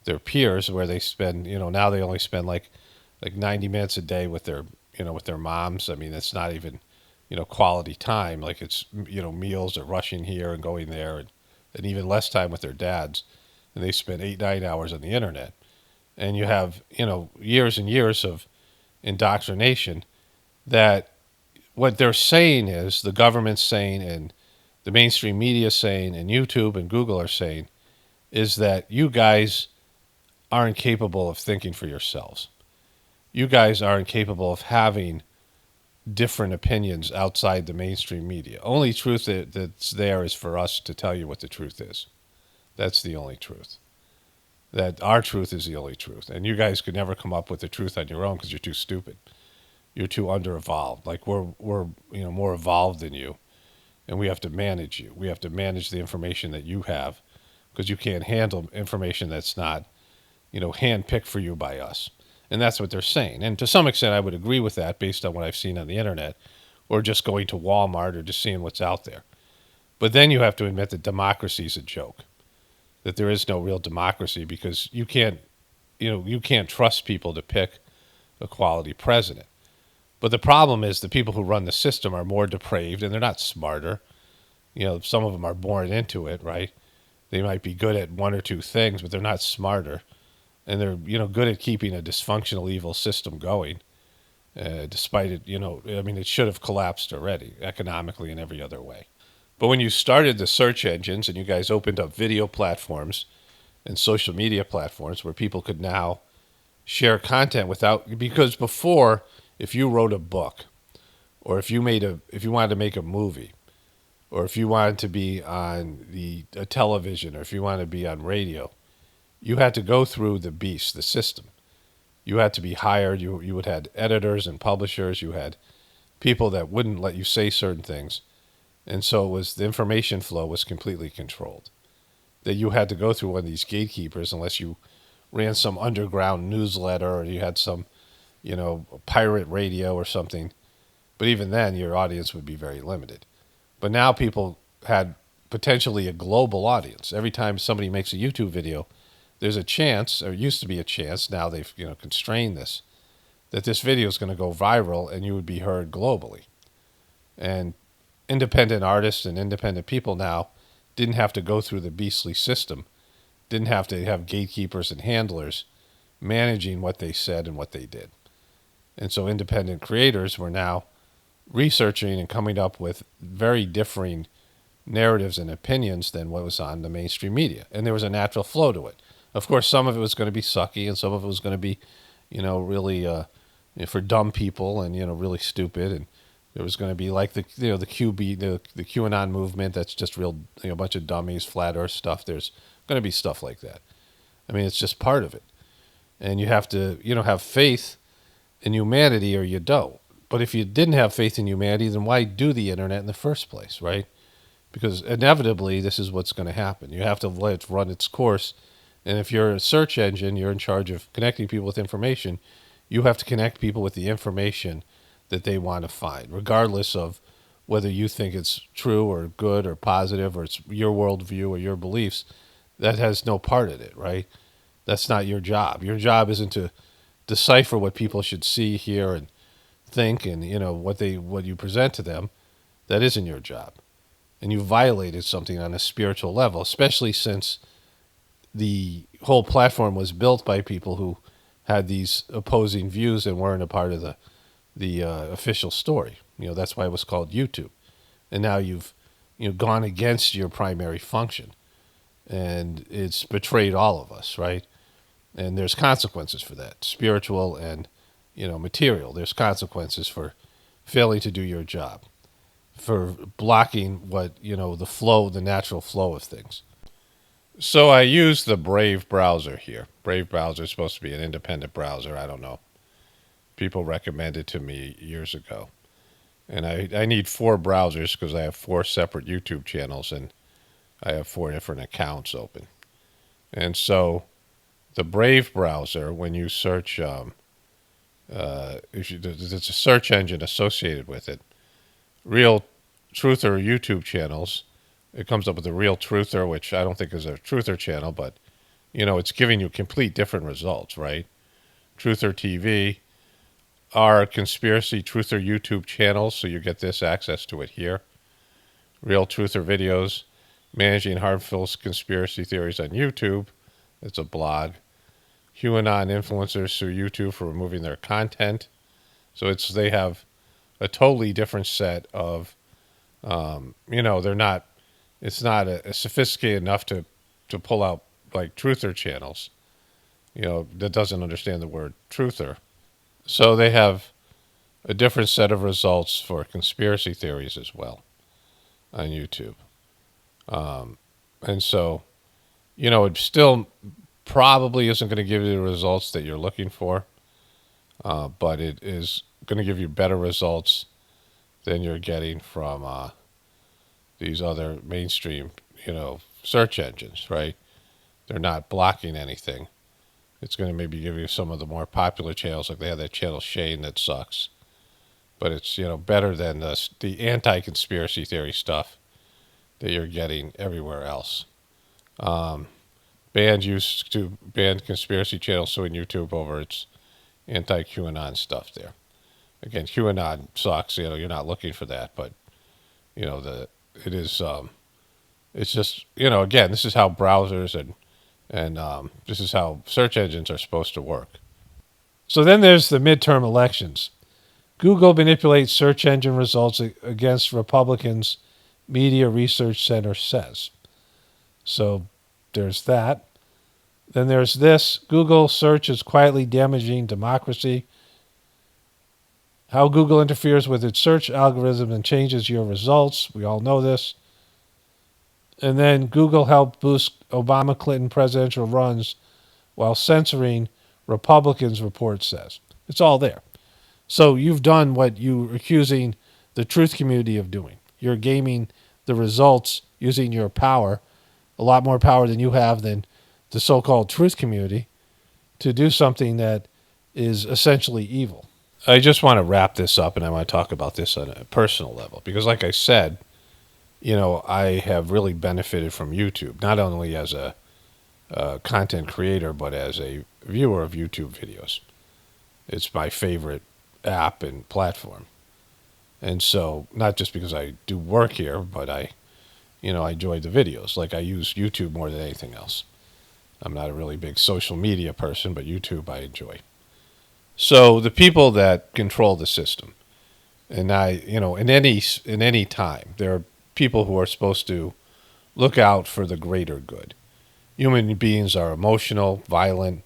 their peers, where they spend, now they only spend like 90 minutes a day with their moms. I mean, it's not even, quality time. Like, it's, meals or rushing here and going there, and even less time with their dads. And they spend 8-9 hours on the internet. And you have, years and years of indoctrination that what they're saying is, the government's saying, and the mainstream media saying, and YouTube and Google are saying, is that you guys aren't capable of thinking for yourselves. you guys are incapable of having different opinions outside the mainstream media. Only truth that's there is for us to tell you what the truth is. That's the only truth. That our truth is the only truth. And you guys could never come up with the truth on your own because you're too stupid. You're too under-evolved. Like we're more evolved than you. And we have to manage you. We have to manage the information that you have because you can't handle information that's not, handpicked for you by us. And that's what they're saying. And to some extent, I would agree with that based on what I've seen on the internet or just going to Walmart or just seeing what's out there. But then you have to admit that democracy is a joke, that there is no real democracy because you can't trust people to pick a quality president. But the problem is the people who run the system are more depraved and they're not smarter. Some of them are born into it, right? They might be good at one or two things, but they're not smarter. And they're, good at keeping a dysfunctional, evil system going, despite it, it should have collapsed already, economically and every other way. But when you started the search engines and you guys opened up video platforms and social media platforms where people could now share content because before, if you wrote a book, or if you wanted to make a movie, or if you wanted to be on a television, or if you wanted to be on radio, you had to go through the beast, the system. You had to be hired. You would have editors and publishers. You had people that wouldn't let you say certain things. And so the information flow was completely controlled. That you had to go through one of these gatekeepers unless you ran some underground newsletter or you had some, pirate radio or something. But even then, your audience would be very limited. But now people had potentially a global audience. Every time somebody makes a YouTube video, there's a chance, or used to be a chance, now they've constrained this, that this video is going to go viral and you would be heard globally. And independent artists and independent people now didn't have to go through the beastly system, didn't have to have gatekeepers and handlers managing what they said and what they did. And so independent creators were now researching and coming up with very differing narratives and opinions than what was on the mainstream media. And there was a natural flow to it. Of course, some of it was going to be sucky and some of it was going to be, really for dumb people and, really stupid. And there was going to be like the QAnon movement that's just real, a bunch of dummies, flat earth stuff. There's going to be stuff like that. It's just part of it. And you have to, have faith in humanity or you don't. But if you didn't have faith in humanity, then why do the internet in the first place, right? Because inevitably, this is what's going to happen. You have to let it run its course. And if you're a search engine, you're in charge of connecting people with information. You have to connect people with the information that they want to find, regardless of whether you think it's true or good or positive or it's your worldview or your beliefs. That has no part in it, right? That's not your job. Your job isn't to decipher what people should see, hear, and think, and what you present to them. That isn't your job. And you violated something on a spiritual level, especially since the whole platform was built by people who had these opposing views and weren't a part of the official story. That's why it was called YouTube. And now you've gone against your primary function, and it's betrayed all of us, right? And there's consequences for that, spiritual and material. There's consequences for failing to do your job, for blocking what the natural flow of things. So I use the Brave browser here. Brave browser is supposed to be an independent browser. I don't know. People recommended to me years ago. And I need 4 browsers because I have 4 separate YouTube channels and I have 4 different accounts open. And so the Brave browser, when you search, there's a search engine associated with it. Real Truther YouTube channels. It comes up with a Real Truther, which I don't think is a Truther channel, but, it's giving you complete different results, right? Truther TV, our Conspiracy Truther YouTube channels, so you get this access to it here. Real Truther videos, Managing Harmful Conspiracy Theories on YouTube. It's a blog. QAnon influencers sue YouTube for removing their content. So they have a totally different set of, they're not, it's not a sophisticated enough to pull out like truther channels, that doesn't understand the word truther. So they have a different set of results for conspiracy theories as well on YouTube. And so, it still probably isn't going to give you the results that you're looking for, but it is going to give you better results than you're getting from these other mainstream, search engines, right? They're not blocking anything. It's going to maybe give you some of the more popular channels, like they have that channel Shane that sucks, but it's better than the anti-conspiracy theory stuff that you're getting everywhere else. Banned used to ban conspiracy channels suing YouTube over its anti-QAnon stuff there. Again, QAnon sucks. You're not looking for that, but it is. It's just again, this is how browsers and this is how search engines are supposed to work. So then there's the midterm elections. Google manipulates search engine results against Republicans, Media Research Center says. So there's that. Then there's this. Google search is quietly damaging democracy. How Google interferes with its search algorithm and changes your results. We all know this. And then Google helped boost Obama Clinton presidential runs while censoring Republicans, report says. It's all there. So you've done what you're accusing the truth community of doing. You're gaming the results using your power, a lot more power than you have than the so-called truth community, to do something that is essentially evil. I just want to wrap this up, and I want to talk about this on a personal level, because like I said, I have really benefited from YouTube, not only as a content creator, but as a viewer of YouTube videos. It's my favorite app and platform. And so, not just because I do work here, but I enjoy the videos. Like, I use YouTube more than anything else. I'm not a really big social media person, but YouTube I enjoy. So the people that control the system, and in any time, there are people who are supposed to look out for the greater good. Human beings are emotional, violent,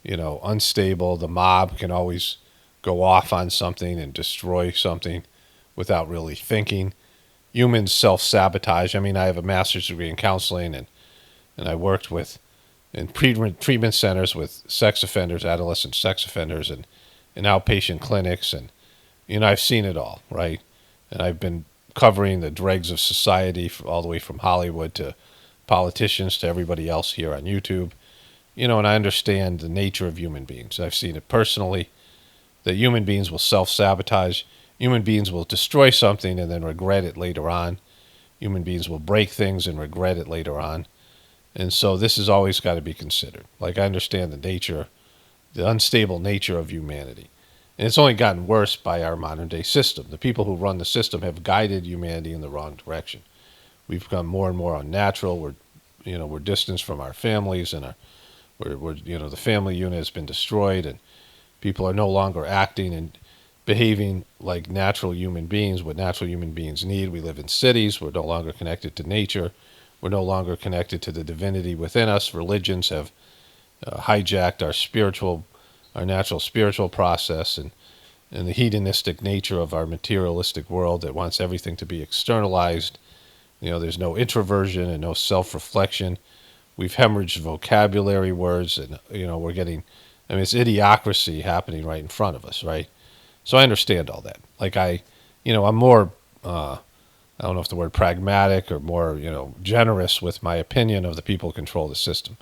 unstable. The mob can always go off on something and destroy something without really thinking. Humans self-sabotage. I mean, I have a master's degree in counseling, and I worked in treatment centers with sex offenders, adolescent sex offenders, and in outpatient clinics. And, I've seen it all, right? And I've been covering the dregs of society all the way from Hollywood to politicians to everybody else here on YouTube. And I understand the nature of human beings. I've seen it personally, that human beings will self-sabotage. Human beings will destroy something and then regret it later on. Human beings will break things and regret it later on. And so this has always got to be considered. Like, I understand the unstable nature of humanity. And it's only gotten worse by our modern day system. The people who run the system have guided humanity in the wrong direction. We've become more and more unnatural. We're distanced from our families, and the family unit has been destroyed, and people are no longer acting and behaving like natural human beings, what natural human beings need. We live in cities. We're no longer connected to nature. We're no longer connected to the divinity within us. Religions have hijacked our natural spiritual process, and the hedonistic nature of our materialistic world that wants everything to be externalized. There's no introversion and no self-reflection. We've hemorrhaged vocabulary words, and we're getting. It's idiocracy happening right in front of us, right? So I understand all that. Like, I'm more. I don't know if the word pragmatic or more, generous with my opinion of the people who control the system.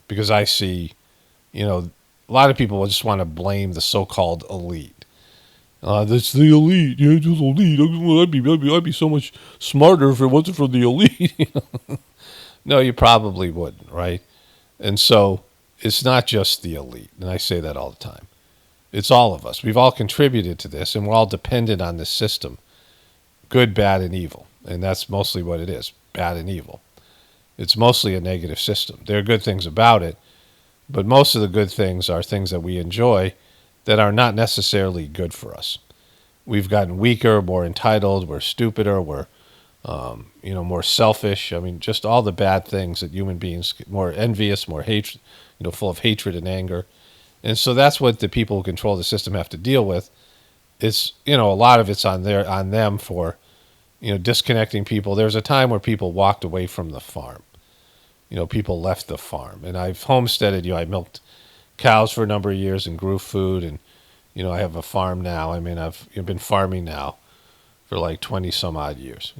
Because I see, a lot of people just want to blame the so-called elite. That's the elite. Yeah, just elite. I'd be so much smarter if it wasn't for the elite. No, you probably wouldn't, right? And so it's not just the elite. And I say that all the time. It's all of us. We've all contributed to this, and we're all dependent on this system. Good, bad, and evil. And that's mostly what it is, bad and evil. It's mostly a negative system. There are good things about it, but most of the good things are things that we enjoy that are not necessarily good for us. We've gotten weaker, more entitled, we're stupider, we're more selfish. Just all the bad things that human beings, more envious, more hatred, full of hatred and anger. And so that's what the people who control the system have to deal with. It's, a lot of it's on them for, disconnecting people. There was a time where people walked away from the farm. People left the farm. And I've homesteaded, I milked cows for a number of years and grew food. And, I have a farm now. I mean, I've been farming now for like 20 some odd years.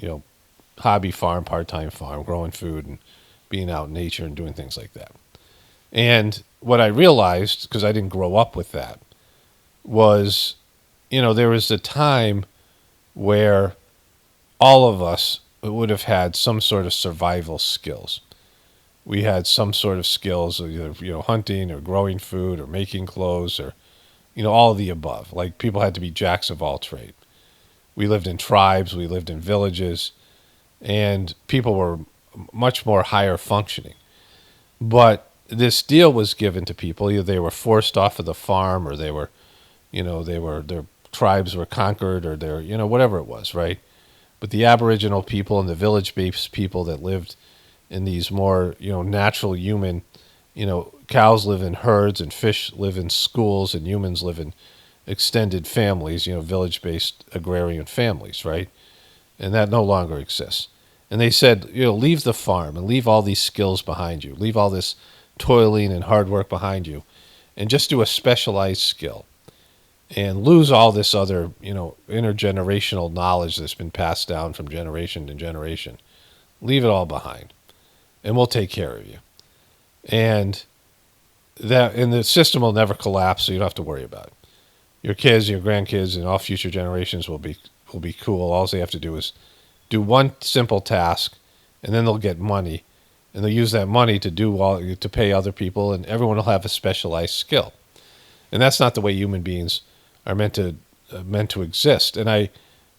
Hobby farm, part-time farm, growing food and being out in nature and doing things like that. And what I realized, because I didn't grow up with that, was, there was a time where all of us would have had some sort of survival skills. We had some sort of skills, either, hunting or growing food or making clothes or, all of the above. Like people had to be jacks of all trade. We lived in tribes, we lived in villages, and people were much more higher functioning. But this deal was given to people. Either they were forced off of the farm or they were, their tribes were conquered or their, whatever it was, right? But the Aboriginal people and the village-based people that lived in these more, natural human, cows live in herds and fish live in schools and humans live in extended families, village-based agrarian families, right? And that no longer exists. And they said, leave the farm and leave all these skills behind you. Leave all this toiling and hard work behind you and just do a specialized skill and lose all this other, intergenerational knowledge that's been passed down from generation to generation. Leave it all behind and we'll take care of you. And the system will never collapse, so you don't have to worry about it. Your kids, your grandkids, and all future generations will be cool. All they have to do is do one simple task, and then they'll get money, and they'll use that money to pay other people, and everyone will have a specialized skill. And that's not the way human beings are meant to exist. And I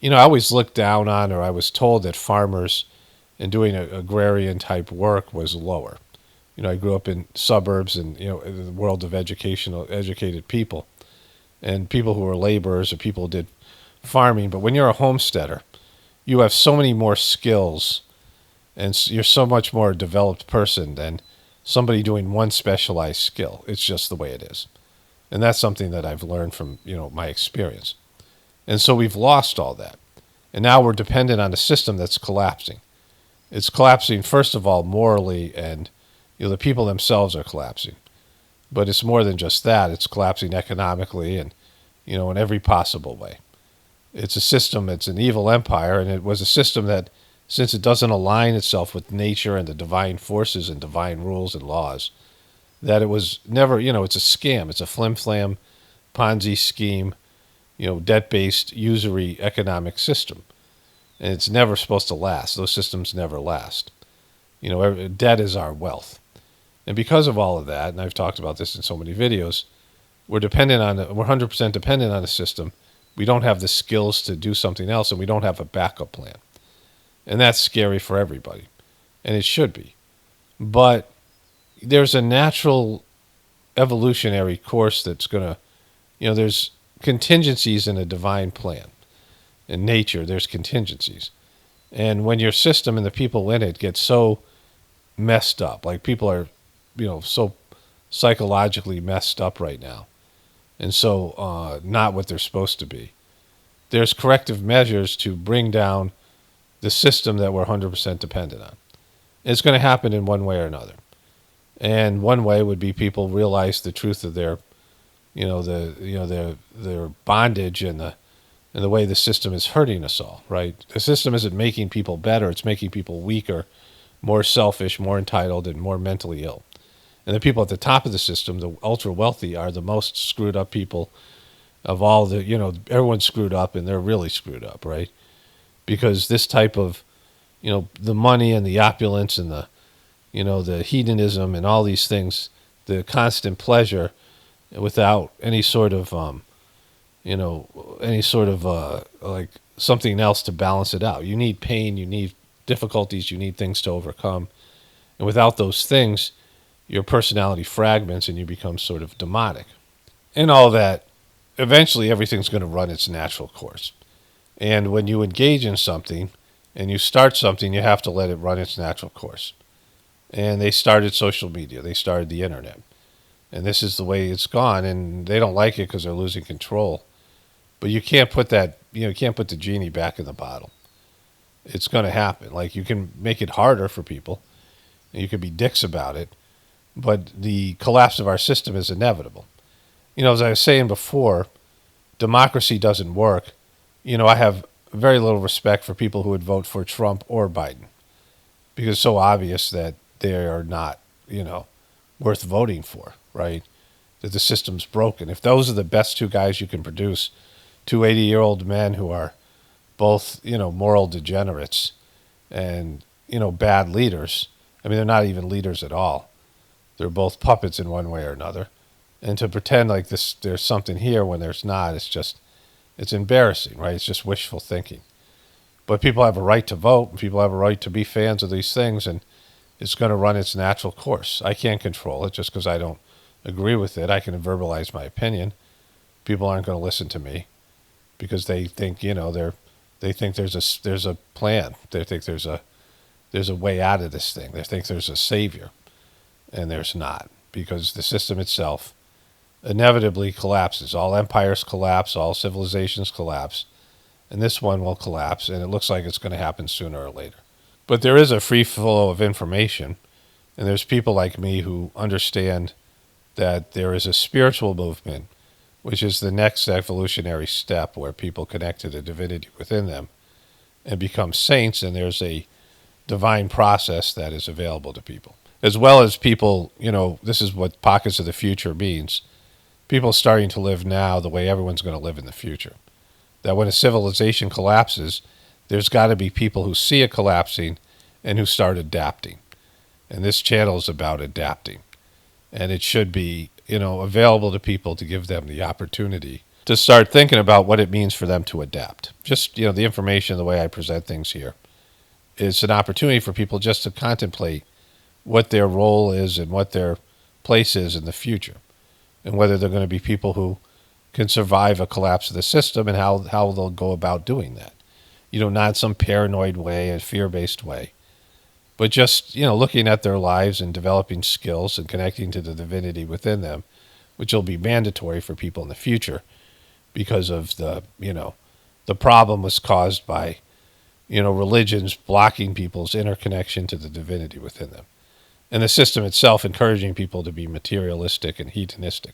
always looked down on, or I was told that farmers and doing agrarian type work was lower. I grew up in suburbs and in the world of educated people, and people who were laborers or people who did farming. But when you're a homesteader, you have so many more skills, and you're so much more a developed person than somebody doing one specialized skill. It's just the way it is. And that's something that I've learned from, my experience. And so we've lost all that. And now we're dependent on a system that's collapsing. It's collapsing, first of all, morally, and the people themselves are collapsing. But it's more than just that. It's collapsing economically and, in every possible way. It's a system, it's an evil empire, and it was a system that, since it doesn't align itself with nature and the divine forces and divine rules and laws, that it was never, it's a scam. It's a flim-flam Ponzi scheme, debt-based usury economic system. And it's never supposed to last. Those systems never last. Debt is our wealth. And because of all of that, and I've talked about this in so many videos, we're 100% dependent on a system. We don't have the skills to do something else, and we don't have a backup plan. And that's scary for everybody. And it should be. But there's a natural evolutionary course that's going to, there's contingencies in a divine plan. In nature, there's contingencies. And when your system and the people in it get so messed up, like people are, so psychologically messed up right now, and so not what they're supposed to be, there's corrective measures to bring down the system that we're 100% dependent on. It's going to happen in one way or another. And one way would be people realize the truth of their, their bondage and the way the system is hurting us all, right? The system isn't making people better. It's making people weaker, more selfish, more entitled, and more mentally ill. And the people at the top of the system, the ultra wealthy, are the most screwed up people of all the, everyone's screwed up and they're really screwed up, right? Because this type of, the money and the opulence and the, the hedonism and all these things, the constant pleasure without any sort of, like something else to balance it out. You need pain, you need difficulties, you need things to overcome. And without those things, your personality fragments and you become sort of demonic. And all that, eventually everything's going to run its natural course. And when you engage in something and you start something, you have to let it run its natural course. And they started social media. They started the internet. and this is the way it's gone, and they don't like it because they're losing control. But you can't put that, you can't put the genie back in the bottle. It's going to happen. Like, you can make it harder for people, and you can be dicks about it, but the collapse of our system is inevitable. As I was saying before, democracy doesn't work. I have very little respect for people who would vote for Trump or Biden, because it's so obvious that they are not, worth voting for, right? That the system's broken. If those are the best two guys you can produce, two 80-year-old men who are both, moral degenerates and, bad leaders. I mean, they're not even leaders at all. They're both puppets in one way or another. And to pretend like there's something here when there's not, it's embarrassing, right? It's just wishful thinking. But people have a right to vote, and people have a right to be fans of these things, and it's going to run its natural course. I can't control it just because I don't agree with it. I can verbalize my opinion. People aren't going to listen to me because they think, they think there's a plan. They think there's a way out of this thing. They think there's a savior, and there's not, because the system itself inevitably collapses. All empires collapse, all civilizations collapse, and this one will collapse, and it looks like it's going to happen sooner or later. But there is a free flow of information, and there's people like me who understand that there is a spiritual movement, which is the next evolutionary step where people connect to the divinity within them and become saints, and there's a divine process that is available to people. As well as people, this is what pockets of the future means. People starting to live now the way everyone's going to live in the future. That when a civilization collapses, there's got to be people who see it collapsing and who start adapting. And this channel is about adapting. And it should be, available to people to give them the opportunity to start thinking about what it means for them to adapt. Just, the information, the way I present things here, is an opportunity for people just to contemplate what their role is and what their place is in the future, and whether they're going to be people who can survive a collapse of the system and how they'll go about doing that. Not in some paranoid way, a fear-based way, but just, looking at their lives and developing skills and connecting to the divinity within them, which will be mandatory for people in the future because of the problem was caused by, religions blocking people's interconnection to the divinity within them. And the system itself encouraging people to be materialistic and hedonistic.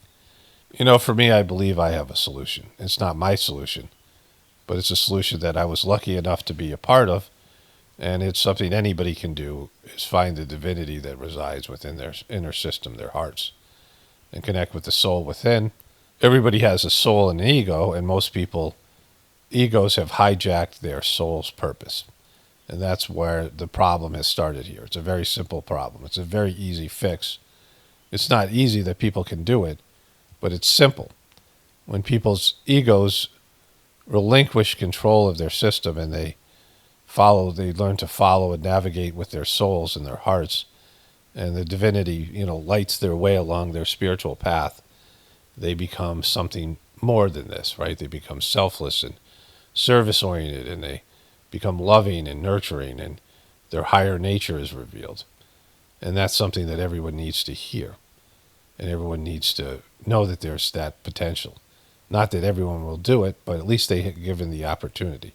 For me, I believe I have a solution. It's not my solution, but it's a solution that I was lucky enough to be a part of. And it's something anybody can do, is find the divinity that resides within their inner system, their hearts, and connect with the soul within. Everybody has a soul and an ego, and most people, egos have hijacked their soul's purpose. And that's where the problem has started here. It's a very simple problem. It's a very easy fix. It's not easy that people can do it, but it's simple. When people's egos relinquish control of their system and they learn to follow and navigate with their souls and their hearts, and the divinity, lights their way along their spiritual path, they become something more than this, right? They become selfless and service-oriented, and they become loving and nurturing, and their higher nature is revealed. And that's something that everyone needs to hear. And everyone needs to know that there's that potential. Not that everyone will do it, but at least they have given the opportunity.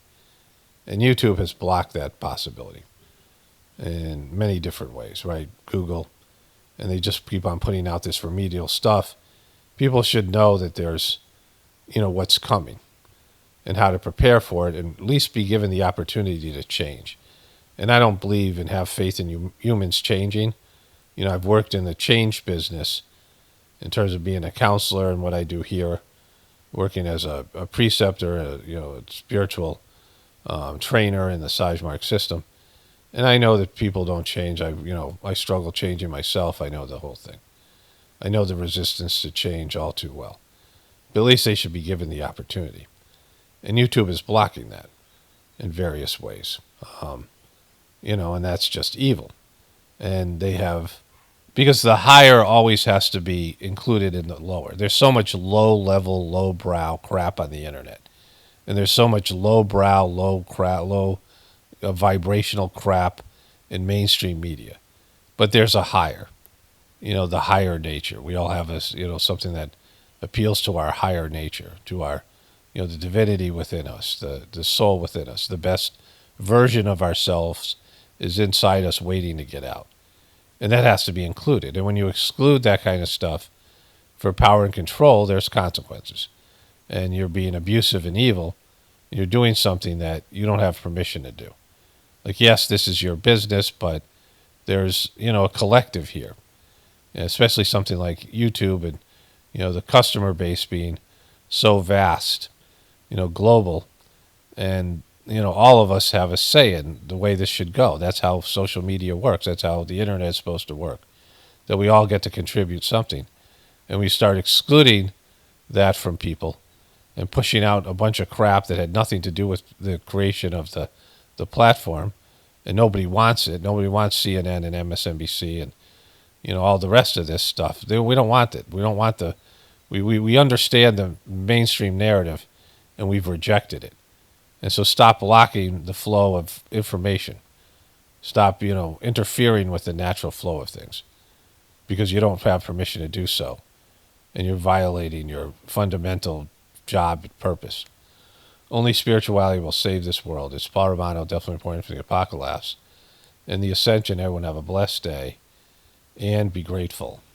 And YouTube has blocked that possibility in many different ways, right? Google, and they just keep on putting out this remedial stuff. People should know that there's, what's coming and how to prepare for it, and at least be given the opportunity to change. And I don't believe and have faith in humans changing. I've worked in the change business in terms of being a counselor and what I do here, working as a preceptor, a spiritual trainer in the Sagemark system. And I know that people don't change. I struggle changing myself. I know the whole thing. I know the resistance to change all too well. But at least they should be given the opportunity. And YouTube is blocking that in various ways. And that's just evil. And they have, because the higher always has to be included in the lower. There's so much low-level, low-brow crap on the internet. And there's so much low-brow, low vibrational crap in mainstream media. But there's a higher. the higher nature. We all have this, something that appeals to our higher nature, to our, the divinity within us, the soul within us. The best version of ourselves is inside us waiting to get out. And that has to be included. And when you exclude that kind of stuff for power and control, there's consequences. And you're being abusive and evil. You're doing something that you don't have permission to do. Like, yes, this is your business, but there's, a collective here. And especially something like YouTube and, the customer base being so vast, global. And, all of us have a say in the way this should go. That's how social media works. That's how the internet is supposed to work. That we all get to contribute something. And we start excluding that from people and pushing out a bunch of crap that had nothing to do with the creation of the platform. And nobody wants it. Nobody wants CNN and MSNBC and, all the rest of this stuff. We don't want it. We don't want we understand the mainstream narrative, and we've rejected it. And so stop blocking the flow of information. Stop, interfering with the natural flow of things because you don't have permission to do so. And you're violating your fundamental job and purpose. Only spirituality will save this world. It's Paul Romano, definitely pointing for the apocalypse. And the ascension, everyone have a blessed day and be grateful.